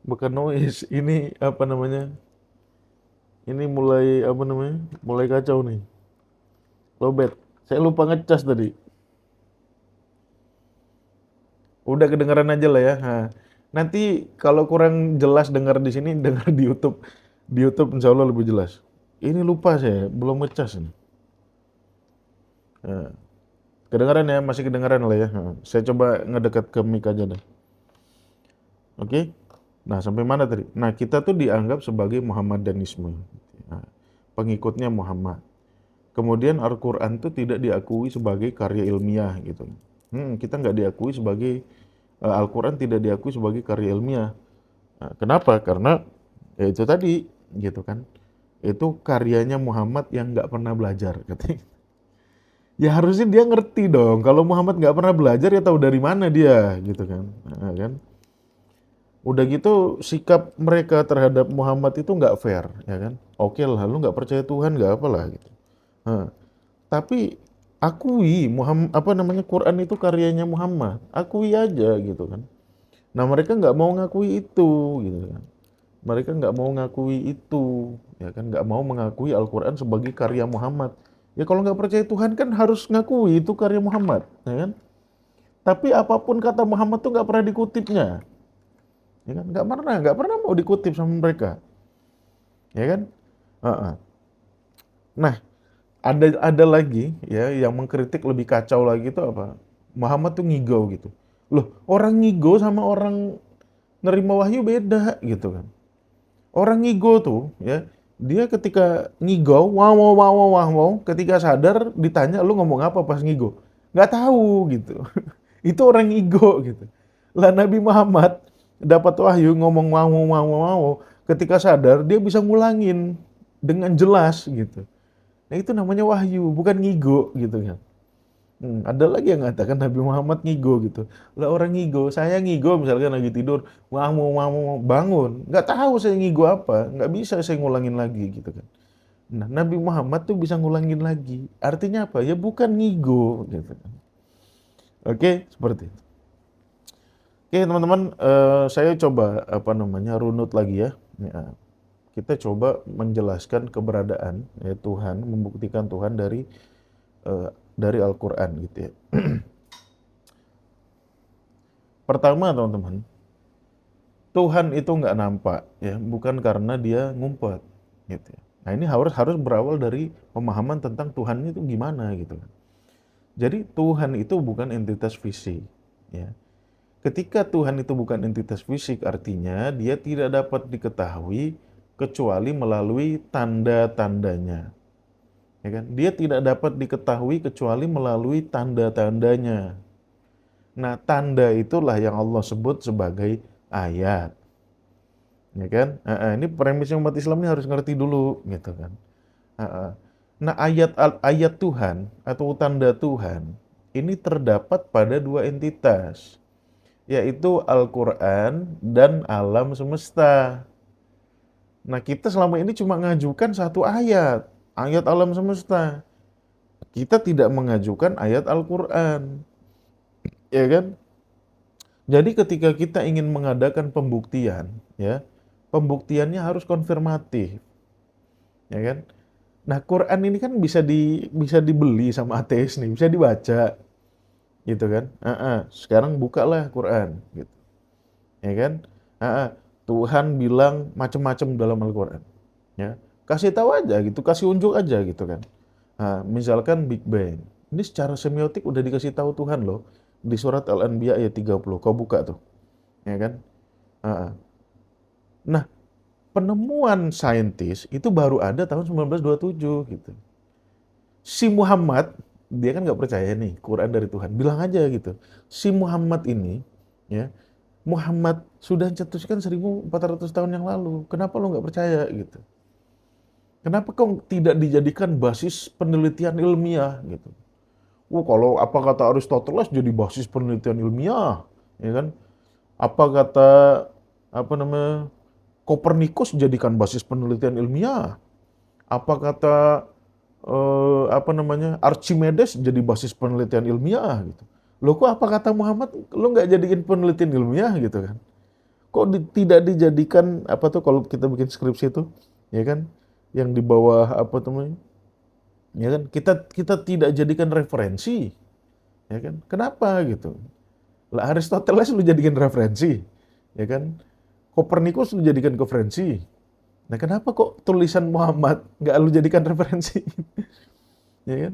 Bukan noise, ini apa namanya? Ini mulai apa namanya? Mulai kacau nih. Lowbat. Saya lupa ngecas tadi. Udah kedengeran aja lah ya. Nah, nanti kalau kurang jelas dengar di sini, dengar di YouTube. Di YouTube insya Allah lebih jelas. Ini lupa saya, belum ngecas nih. Nah, kedengaran ya, masih kedengaran lah ya. Nah, saya coba ngedekat ke mic aja deh. Oke? Nah, sampai mana tadi? Nah, kita tuh dianggap sebagai Muhammadanisme. Nah, pengikutnya Muhammad. Kemudian Al-Quran itu tidak diakui sebagai karya ilmiah gitu. Kita nggak diakui sebagai Al-Quran tidak diakui sebagai karya ilmiah. Nah, kenapa? Karena ya itu tadi gitu kan. Itu karyanya Muhammad yang nggak pernah belajar katanya. Ya harusnya dia ngerti dong. Kalau Muhammad nggak pernah belajar ya tahu dari mana dia gitu kan. Nah, kan. Udah gitu sikap mereka terhadap Muhammad itu nggak fair ya kan. Oke lah, lu nggak percaya Tuhan nggak apalah gitu. Nah, tapi akui Muhammad apa namanya Quran itu karyanya Muhammad, akui aja gitu kan. Nah mereka nggak mau ngakui itu gitu kan. Mereka nggak mau ngakui itu, ya kan nggak mau mengakui Al-Quran sebagai karya Muhammad. Ya kalau nggak percaya Tuhan kan harus ngakui itu karya Muhammad, ya kan? Tapi apapun kata Muhammad tuh nggak pernah dikutipnya, ya kan? Nggak pernah mau dikutip sama mereka, ya kan? Heeh. Nah, ada lagi ya yang mengkritik lebih kacau lagi itu apa? Muhammad tuh ngigau gitu. Loh, orang ngigau sama orang nerima wahyu beda gitu kan. Orang ngigau tuh ya, dia ketika ngigau, wow wow wow wow wow, wow, ketika sadar ditanya lu ngomong apa pas ngigau. Nggak tahu gitu. Itu orang ngigau gitu. Lah Nabi Muhammad dapat wahyu ngomong wow wow wow wow, wow, ketika sadar dia bisa ngulangin dengan jelas gitu. Nah itu namanya wahyu, bukan ngigo gitu kan. Ada lagi yang mengatakan Nabi Muhammad ngigo gitu. Lah orang ngigo, saya ngigo misalkan lagi tidur, mau bangun, nggak tahu saya ngigo apa, nggak bisa saya ngulangin lagi gitu kan. Nah Nabi Muhammad tuh bisa ngulangin lagi. Artinya apa? Ya bukan ngigo gitu kan. Oke, seperti itu. Oke teman-teman, saya coba apa namanya runut lagi ya. Ya, kita coba menjelaskan keberadaan ya Tuhan, membuktikan Tuhan dari Al-Quran gitu ya. Pertama teman-teman, Tuhan itu nggak nampak ya, bukan karena dia ngumpet gitu ya. Nah ini harus harus berawal dari pemahaman tentang Tuhan itu gimana gitu kan. Jadi Tuhan itu bukan entitas fisik ya. Ketika Tuhan itu bukan entitas fisik artinya dia tidak dapat diketahui kecuali melalui tanda-tandanya. Ya kan? Dia tidak dapat diketahui kecuali melalui tanda-tandanya. Nah, tanda itulah yang Allah sebut sebagai ayat. Ya kan? Ini premisnya umat Islam ini harus ngerti dulu, gitu kan. Heeh. Nah, ayat Tuhan atau tanda Tuhan ini terdapat pada dua entitas, yaitu Al-Quran dan alam semesta. Nah, kita selama ini cuma ngajukan satu ayat, ayat alam semesta. Kita tidak mengajukan ayat Al-Quran, ya kan? Jadi ketika kita ingin mengadakan pembuktian, ya, pembuktiannya harus konfirmatif, ya kan? Nah, Quran ini kan bisa dibeli sama ateis nih, bisa dibaca, gitu kan? Sekarang bukalah Quran, gitu, ya kan? Tuhan bilang macam-macam dalam Al-Quran, ya. Kasih tahu aja gitu, kasih unjuk aja gitu kan. Nah, misalkan Big Bang. Ini secara semiotik udah dikasih tahu Tuhan loh. Di surat Al-Anbiya ayat 30. Kau buka tuh. Ya kan? Ah, ah. Nah, penemuan saintis itu baru ada tahun 1927 gitu. Si Muhammad, dia kan nggak percaya nih Quran dari Tuhan. Bilang aja gitu. Si Muhammad ini, ya, Muhammad sudah cetuskan 1400 tahun yang lalu. Kenapa lo nggak percaya gitu? Kenapa kau tidak dijadikan basis penelitian ilmiah gitu? Kalau apa kata Aristoteles jadi basis penelitian ilmiah, ya kan? Apa kata apa namanya Kopernikus jadikan basis penelitian ilmiah? Apa kata apa namanya Archimedes jadi basis penelitian ilmiah gitu? Lo kok apa kata Muhammad lo nggak jadiin penelitian ilmiah gitu kan? Kok tidak dijadikan apa tuh kalau kita bikin skripsi itu, ya kan? Yang di bawah apa namanya? Ya kan? Kita tidak jadikan referensi, ya kan? Kenapa gitu? Lah Aristoteles lu jadikan referensi, ya kan? Kopernikus lu jadikan referensi. Nah kenapa kok tulisan Muhammad nggak lu jadikan referensi, ya kan?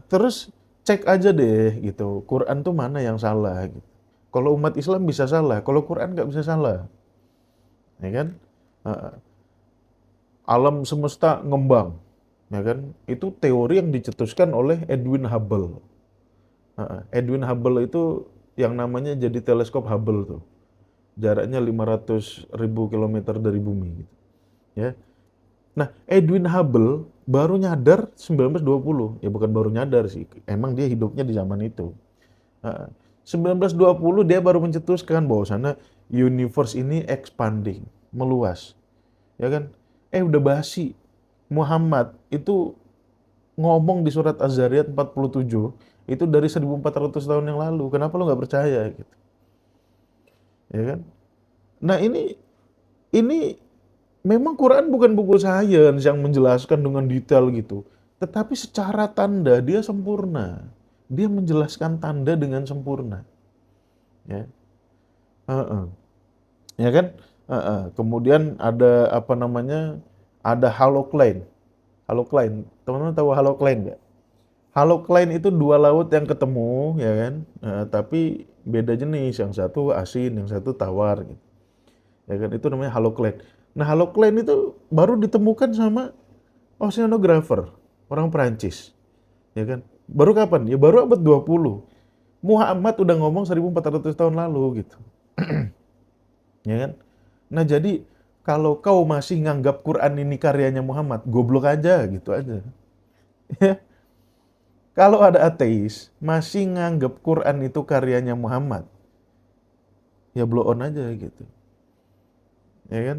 Terus cek aja deh gitu, Quran tuh mana yang salah gitu. Kalau umat Islam bisa salah, kalau Quran nggak bisa salah, ya kan? Heeh. Alam semesta ngembang, ya kan? Itu teori yang dicetuskan oleh Edwin Hubble. Edwin Hubble itu yang namanya jadi teleskop Hubble tuh. Jaraknya 500.000 kilometer dari bumi gitu. Ya. Nah, Edwin Hubble baru nyadar 1920. Ya bukan baru nyadar sih. Emang dia hidupnya di zaman itu. Heeh. 1920 dia baru mencetuskan bahwasannya universe ini expanding, meluas. Ya kan? Udah basi. Muhammad itu ngomong di surat Az-Zariyat 47 itu dari 1400 tahun yang lalu. Kenapa lo nggak percaya gitu? Ya kan? Nah, ini memang Quran bukan buku sains yang menjelaskan dengan detail gitu. Tetapi secara tanda dia sempurna. Dia menjelaskan tanda dengan sempurna. Ya. Heeh. Ya kan? Heeh. Kemudian ada apa namanya? Ada halocline. Halocline. Teman-teman tahu halocline nggak? Halocline itu dua laut yang ketemu, ya kan? Tapi beda jenis. Yang satu asin, yang satu tawar. Gitu. Ya kan? Itu namanya halocline. Nah, halocline itu baru ditemukan sama oceanographer, orang Perancis. Ya kan? Baru kapan? Ya baru abad 20. Muhammad udah ngomong 1400 tahun lalu gitu. Ya kan? Nah, jadi kalau kau masih nganggap Quran ini karyanya Muhammad, goblok aja gitu aja. Ya. Kalau ada ateis masih nganggap Quran itu karyanya Muhammad, ya blow on aja gitu. Ya kan?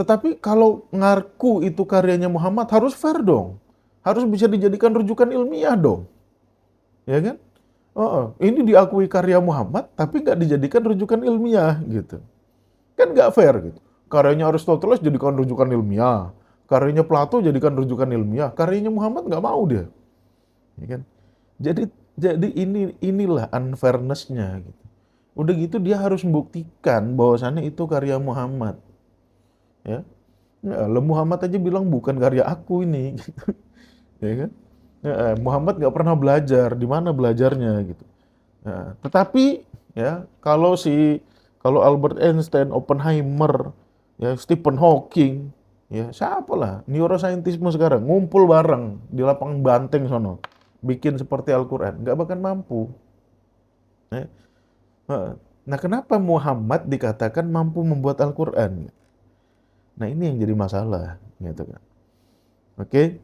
Tetapi kalau ngaku itu karyanya Muhammad harus fair dong. Harus bisa dijadikan rujukan ilmiah dong. Ya kan? Ini diakui karya Muhammad tapi nggak dijadikan rujukan ilmiah gitu. Kan nggak fair gitu. Karyanya Aristoteles jadikan rujukan ilmiah. Karyanya Plato jadikan rujukan ilmiah. Karyanya Muhammad nggak mau dia. Ya kan? Jadi inilah unfairness-nya gitu. Udah gitu dia harus membuktikan bahwasannya itu karya Muhammad. Ya. Ya, Muhammad aja bilang bukan karya aku ini, gitu. Ya kan? Muhammad nggak pernah belajar, di mana belajarnya gitu. Tetapi ya kalau Albert Einstein, Oppenheimer, ya Stephen Hawking, ya siapa lah neuroscientisme sekarang ngumpul bareng di lapangan banteng sono, bikin seperti Al-Quran, nggak bakal mampu. Ya. Nah, kenapa Muhammad dikatakan mampu membuat Al-Quran? Nah, ini yang jadi masalah, gitu kan. Oke.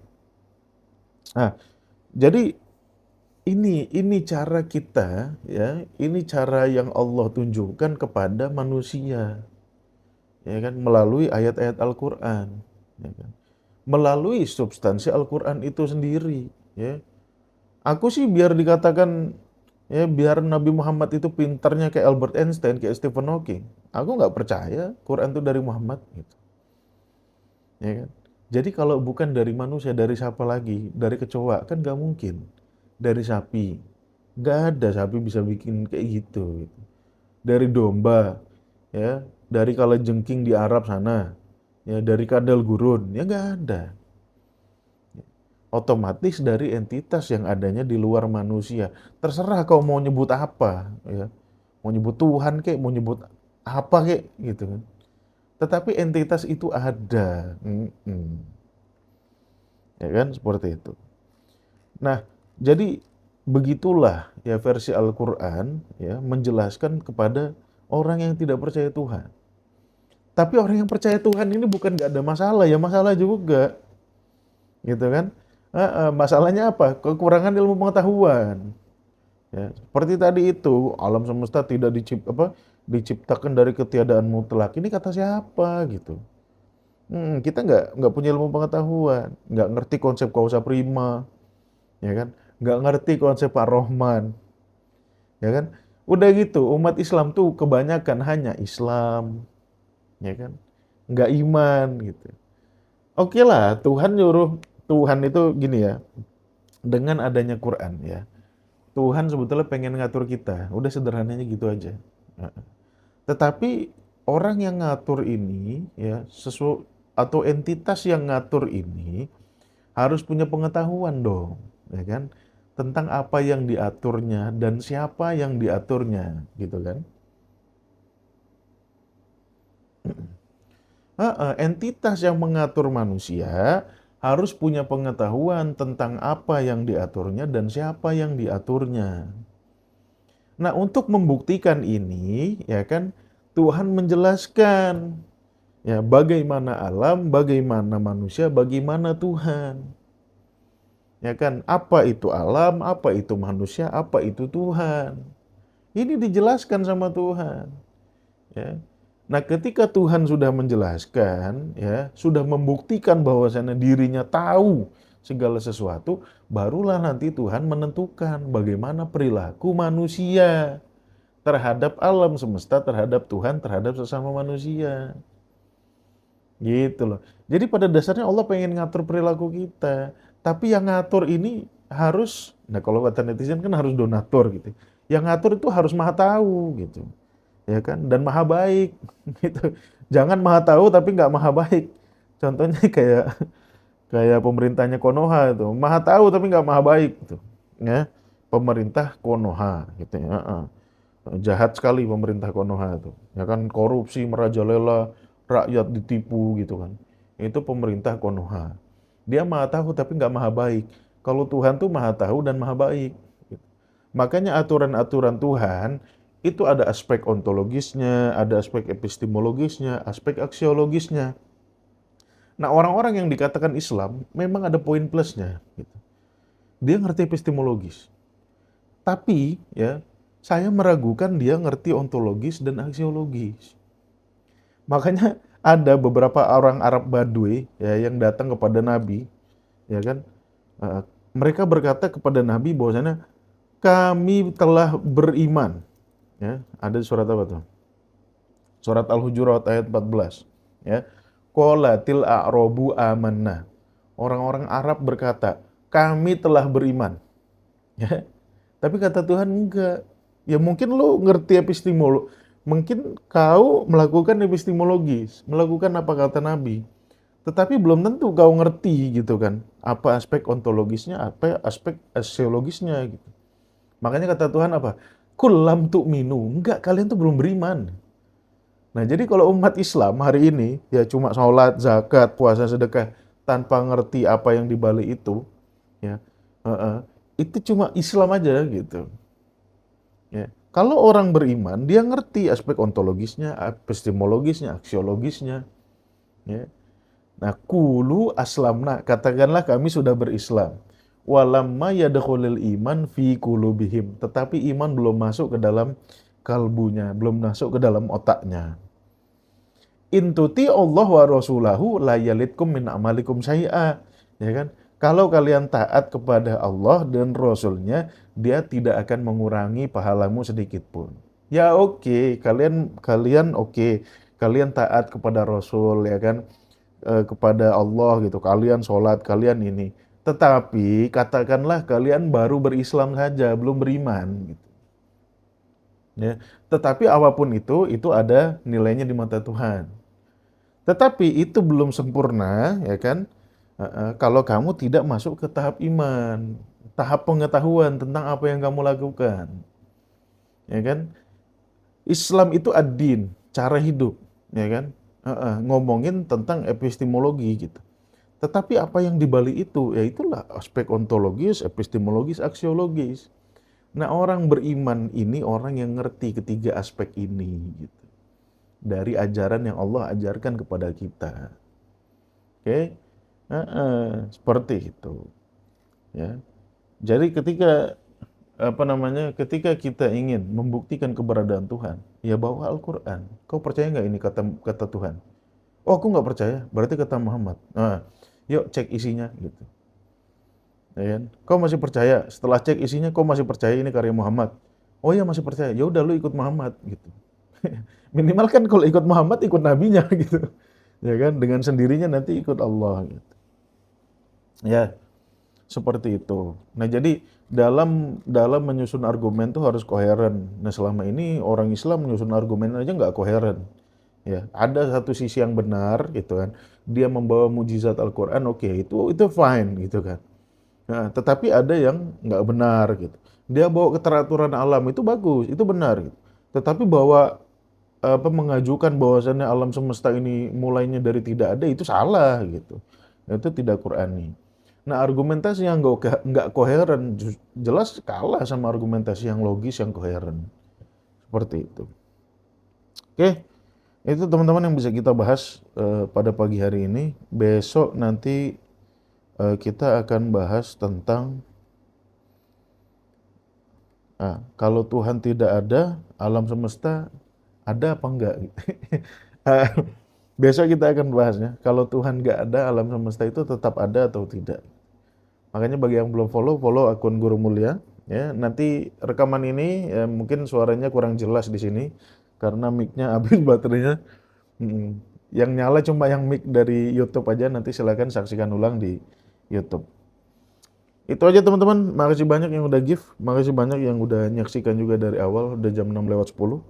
Nah, jadi ini cara kita ya, ini cara yang Allah tunjukkan kepada manusia, ya kan, melalui ayat-ayat Al-Qur'an, ya kan. Melalui substansi Al-Qur'an itu sendiri, ya. Aku sih biar dikatakan ya biar Nabi Muhammad itu pintarnya kayak Albert Einstein, kayak Stephen Hawking. Aku nggak percaya Quran itu dari Muhammad gitu. Ya kan? Jadi kalau bukan dari manusia, dari siapa lagi? Dari kecoa kan nggak mungkin. Dari sapi, nggak ada sapi bisa bikin kayak gitu. Dari domba, ya, dari kalajengking di Arab sana, ya dari kadal gurun, ya nggak ada. Otomatis dari entitas yang adanya di luar manusia. Terserah kau mau nyebut apa, ya. Mau nyebut Tuhan kek, mau nyebut apa kek, gitu kan. Tetapi entitas itu ada. Ya kan, seperti itu. Nah, jadi begitulah ya versi Al-Quran ya menjelaskan kepada orang yang tidak percaya Tuhan. Tapi orang yang percaya Tuhan ini bukan gak ada masalah, ya masalah juga, gitu kan? Masalahnya apa? Kekurangan ilmu pengetahuan. Ya, seperti tadi itu, alam semesta tidak diciptakan dari ketiadaan mutlak. Ini kata siapa gitu? Kita nggak punya ilmu pengetahuan, nggak ngerti konsep causa prima, ya kan? Nggak ngerti konsep Ar-Rahman, ya kan? Udah gitu, umat Islam tuh kebanyakan hanya Islam, ya kan? Nggak iman gitu. Oke lah, Tuhan itu gini ya, dengan adanya Quran ya, Tuhan sebetulnya pengen ngatur kita. Udah sederhananya gitu aja. Nah, tetapi orang yang ngatur ini ya atau entitas yang ngatur ini harus punya pengetahuan dong, ya kan? Tentang apa yang diaturnya dan siapa yang diaturnya, gitu kan? Entitas yang mengatur manusia harus punya pengetahuan tentang apa yang diaturnya dan siapa yang diaturnya. Nah, untuk membuktikan ini, ya kan, Tuhan menjelaskan ya bagaimana alam, bagaimana manusia, bagaimana Tuhan. Ya kan, apa itu alam, apa itu manusia, apa itu Tuhan. Ini dijelaskan sama Tuhan, ya. Nah, ketika Tuhan sudah menjelaskan, ya, sudah membuktikan bahwasannya dirinya tahu segala sesuatu, barulah nanti Tuhan menentukan bagaimana perilaku manusia terhadap alam semesta, terhadap Tuhan, terhadap sesama manusia. Gitu loh. Jadi pada dasarnya Allah pengen ngatur perilaku kita. Tapi yang ngatur ini harus, nah kalau kata netizen kan harus donatur gitu. Yang ngatur itu harus maha tahu gitu. Ya kan? Dan maha baik gitu. Jangan maha tahu tapi nggak maha baik. Contohnya kayak kayak pemerintahnya Konoha itu. Maha tahu tapi nggak maha baik gitu. Ya. Pemerintah Konoha gitu ya. Jahat sekali pemerintah Konoha itu. Ya kan korupsi merajalela, rakyat ditipu gitu kan. Itu pemerintah Konoha. Dia maha tahu tapi nggak maha baik. Kalau Tuhan tuh maha tahu dan maha baik. Makanya aturan-aturan Tuhan itu ada aspek ontologisnya, ada aspek epistemologisnya, aspek aksiologisnya. Nah, orang-orang yang dikatakan Islam memang ada poin plusnya. Gitu. Dia ngerti epistemologis. Tapi ya, saya meragukan dia ngerti ontologis dan aksiologis. Makanya ada beberapa orang Arab Badui ya yang datang kepada Nabi, ya kan? Eh, Mereka berkata kepada Nabi bahwasanya kami telah beriman. Ya, ada di surat apa tuh? Surat Al-Hujurat ayat 14. Ya. Qolatil a'robu amanna. Orang-orang Arab berkata, kami telah beriman. Ya. Tapi kata Tuhan enggak. Ya mungkin lu ngerti epistemologi, mungkin kau melakukan epistemologis, melakukan apa kata Nabi. Tetapi belum tentu kau ngerti gitu kan. Apa aspek ontologisnya, apa aspek aksiologisnya gitu. Makanya kata Tuhan apa? Kulam tu'minu. Enggak, kalian tuh belum beriman. Nah, jadi kalau umat Islam hari ini ya cuma sholat, zakat, puasa, sedekah tanpa ngerti apa yang dibalik itu, ya, itu cuma Islam aja gitu. Ya. Kalau orang beriman, dia ngerti aspek ontologisnya, epistemologisnya, aksiologisnya. Ya. Nah, kulu aslamna, katakanlah kami sudah berislam. Walamma yadkhulul iman fi qulubihim, tetapi iman belum masuk ke dalam kalbunya, belum masuk ke dalam otaknya. Intuti Allah wa rasulahu la yalitkum min amalikum syai'a. Ya kan? Kalau kalian taat kepada Allah dan Rasulnya, dia tidak akan mengurangi pahalamu sedikit pun. Ya oke, kalian oke, kalian taat kepada Rasul ya kan, kepada Allah gitu. Kalian sholat, kalian ini. Tetapi katakanlah kalian baru berislam saja, belum beriman gitu. Ya. Tetapi apapun itu ada nilainya di mata Tuhan. Tetapi itu belum sempurna, ya kan? Kalau kamu tidak masuk ke tahap iman, tahap pengetahuan tentang apa yang kamu lakukan, ya kan? Islam itu ad-din, cara hidup, ya kan? Ngomongin tentang epistemologi gitu. Tetapi apa yang dibalik itu, ya itulah aspek ontologis, epistemologis, aksiologis. Nah, orang beriman ini orang yang ngerti ketiga aspek ini gitu. Dari ajaran yang Allah ajarkan kepada kita. Oke? Seperti itu. Ya. Jadi ketika kita ingin membuktikan keberadaan Tuhan, ya bawa Al-Quran. Kau percaya nggak ini kata Tuhan? Oh, aku nggak percaya, berarti kata Muhammad. Nah, yuk cek isinya gitu. Ya kan? Kau masih percaya? Setelah cek isinya, kau masih percaya ini karya Muhammad? Oh ya masih percaya. Ya udah lu ikut Muhammad gitu. Minimal kan kalau ikut Muhammad ikut nabinya gitu. Ya kan? Dengan sendirinya nanti ikut Allah gitu. Ya, seperti itu. Nah, jadi dalam menyusun argumen tuh harus koheren. Nah, selama ini orang Islam menyusun argumen aja nggak koheren. Ya, ada satu sisi yang benar gitu kan. Dia membawa mujizat Al-Qur'an, oke, itu fine gitu kan. Nah, tetapi ada yang nggak benar gitu. Dia bawa keteraturan alam itu bagus, itu benar gitu. Tetapi bahwa mengajukan bahwasannya alam semesta ini mulainya dari tidak ada itu salah gitu. Itu tidak Qur'ani. Nah, argumentasi yang nggak koheren jelas kalah sama argumentasi yang logis yang koheren. Seperti itu. Oke, itu teman-teman yang bisa kita bahas pada pagi hari ini. Besok nanti kita akan bahas tentang kalau Tuhan tidak ada, alam semesta ada apa enggak? Eh, Besok kita akan bahasnya. Kalau Tuhan nggak ada, alam semesta itu tetap ada atau tidak? Makanya bagi yang belum follow akun Guru Mulia. Ya, nanti rekaman ini mungkin suaranya kurang jelas di sini karena mic-nya habis baterainya. Yang nyala cuma yang mic dari YouTube aja. Nanti silakan saksikan ulang di YouTube. Itu aja teman-teman. Makasih banyak yang udah give. Makasih banyak yang udah nyaksikan juga dari awal. Udah jam 6:10.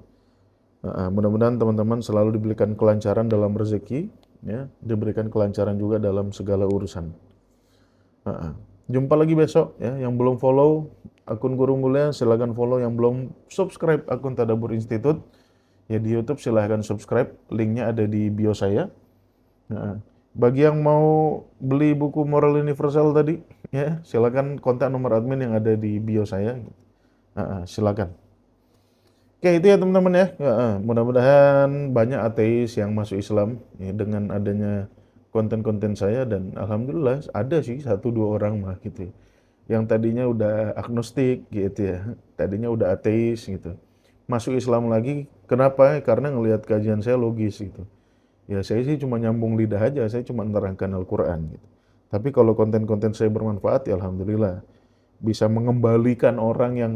Mudah-mudahan teman-teman selalu diberikan kelancaran dalam rezeki, ya, diberikan kelancaran juga dalam segala urusan. Jumpa lagi besok ya. Yang belum follow akun Guru Mulia silahkan follow. Yang belum subscribe akun Tadabbur Institute ya di YouTube silahkan subscribe. Linknya ada di bio saya. Bagi yang mau beli buku Moral Universal tadi ya silahkan kontak nomor admin yang ada di bio saya. Silakan. Oke, itu ya teman-teman ya. Mudah-mudahan banyak ateis yang masuk Islam ya, dengan adanya konten-konten saya, dan alhamdulillah ada sih 1-2 orang mah gitu ya. Yang tadinya udah agnostik gitu ya. Tadinya udah ateis gitu. Masuk Islam lagi. Kenapa? Karena ngelihat kajian saya logis gitu. Ya saya sih cuma nyambung lidah aja, saya cuma menerangkan Al-Qur'an gitu. Tapi kalau konten-konten saya bermanfaat ya alhamdulillah bisa mengembalikan orang yang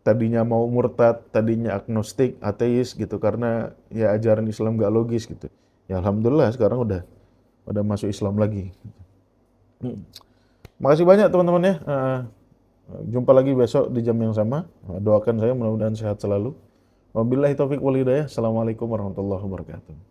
tadinya mau murtad, tadinya agnostik, ateis gitu karena ya ajaran Islam gak logis gitu. Ya alhamdulillah sekarang udah masuk Islam lagi. Makasih banyak teman-teman ya. Jumpa lagi besok di jam yang sama. Doakan saya mudah-mudahan sehat selalu. Wabillahi taufik wal hidayah. Assalamualaikum warahmatullahi wabarakatuh.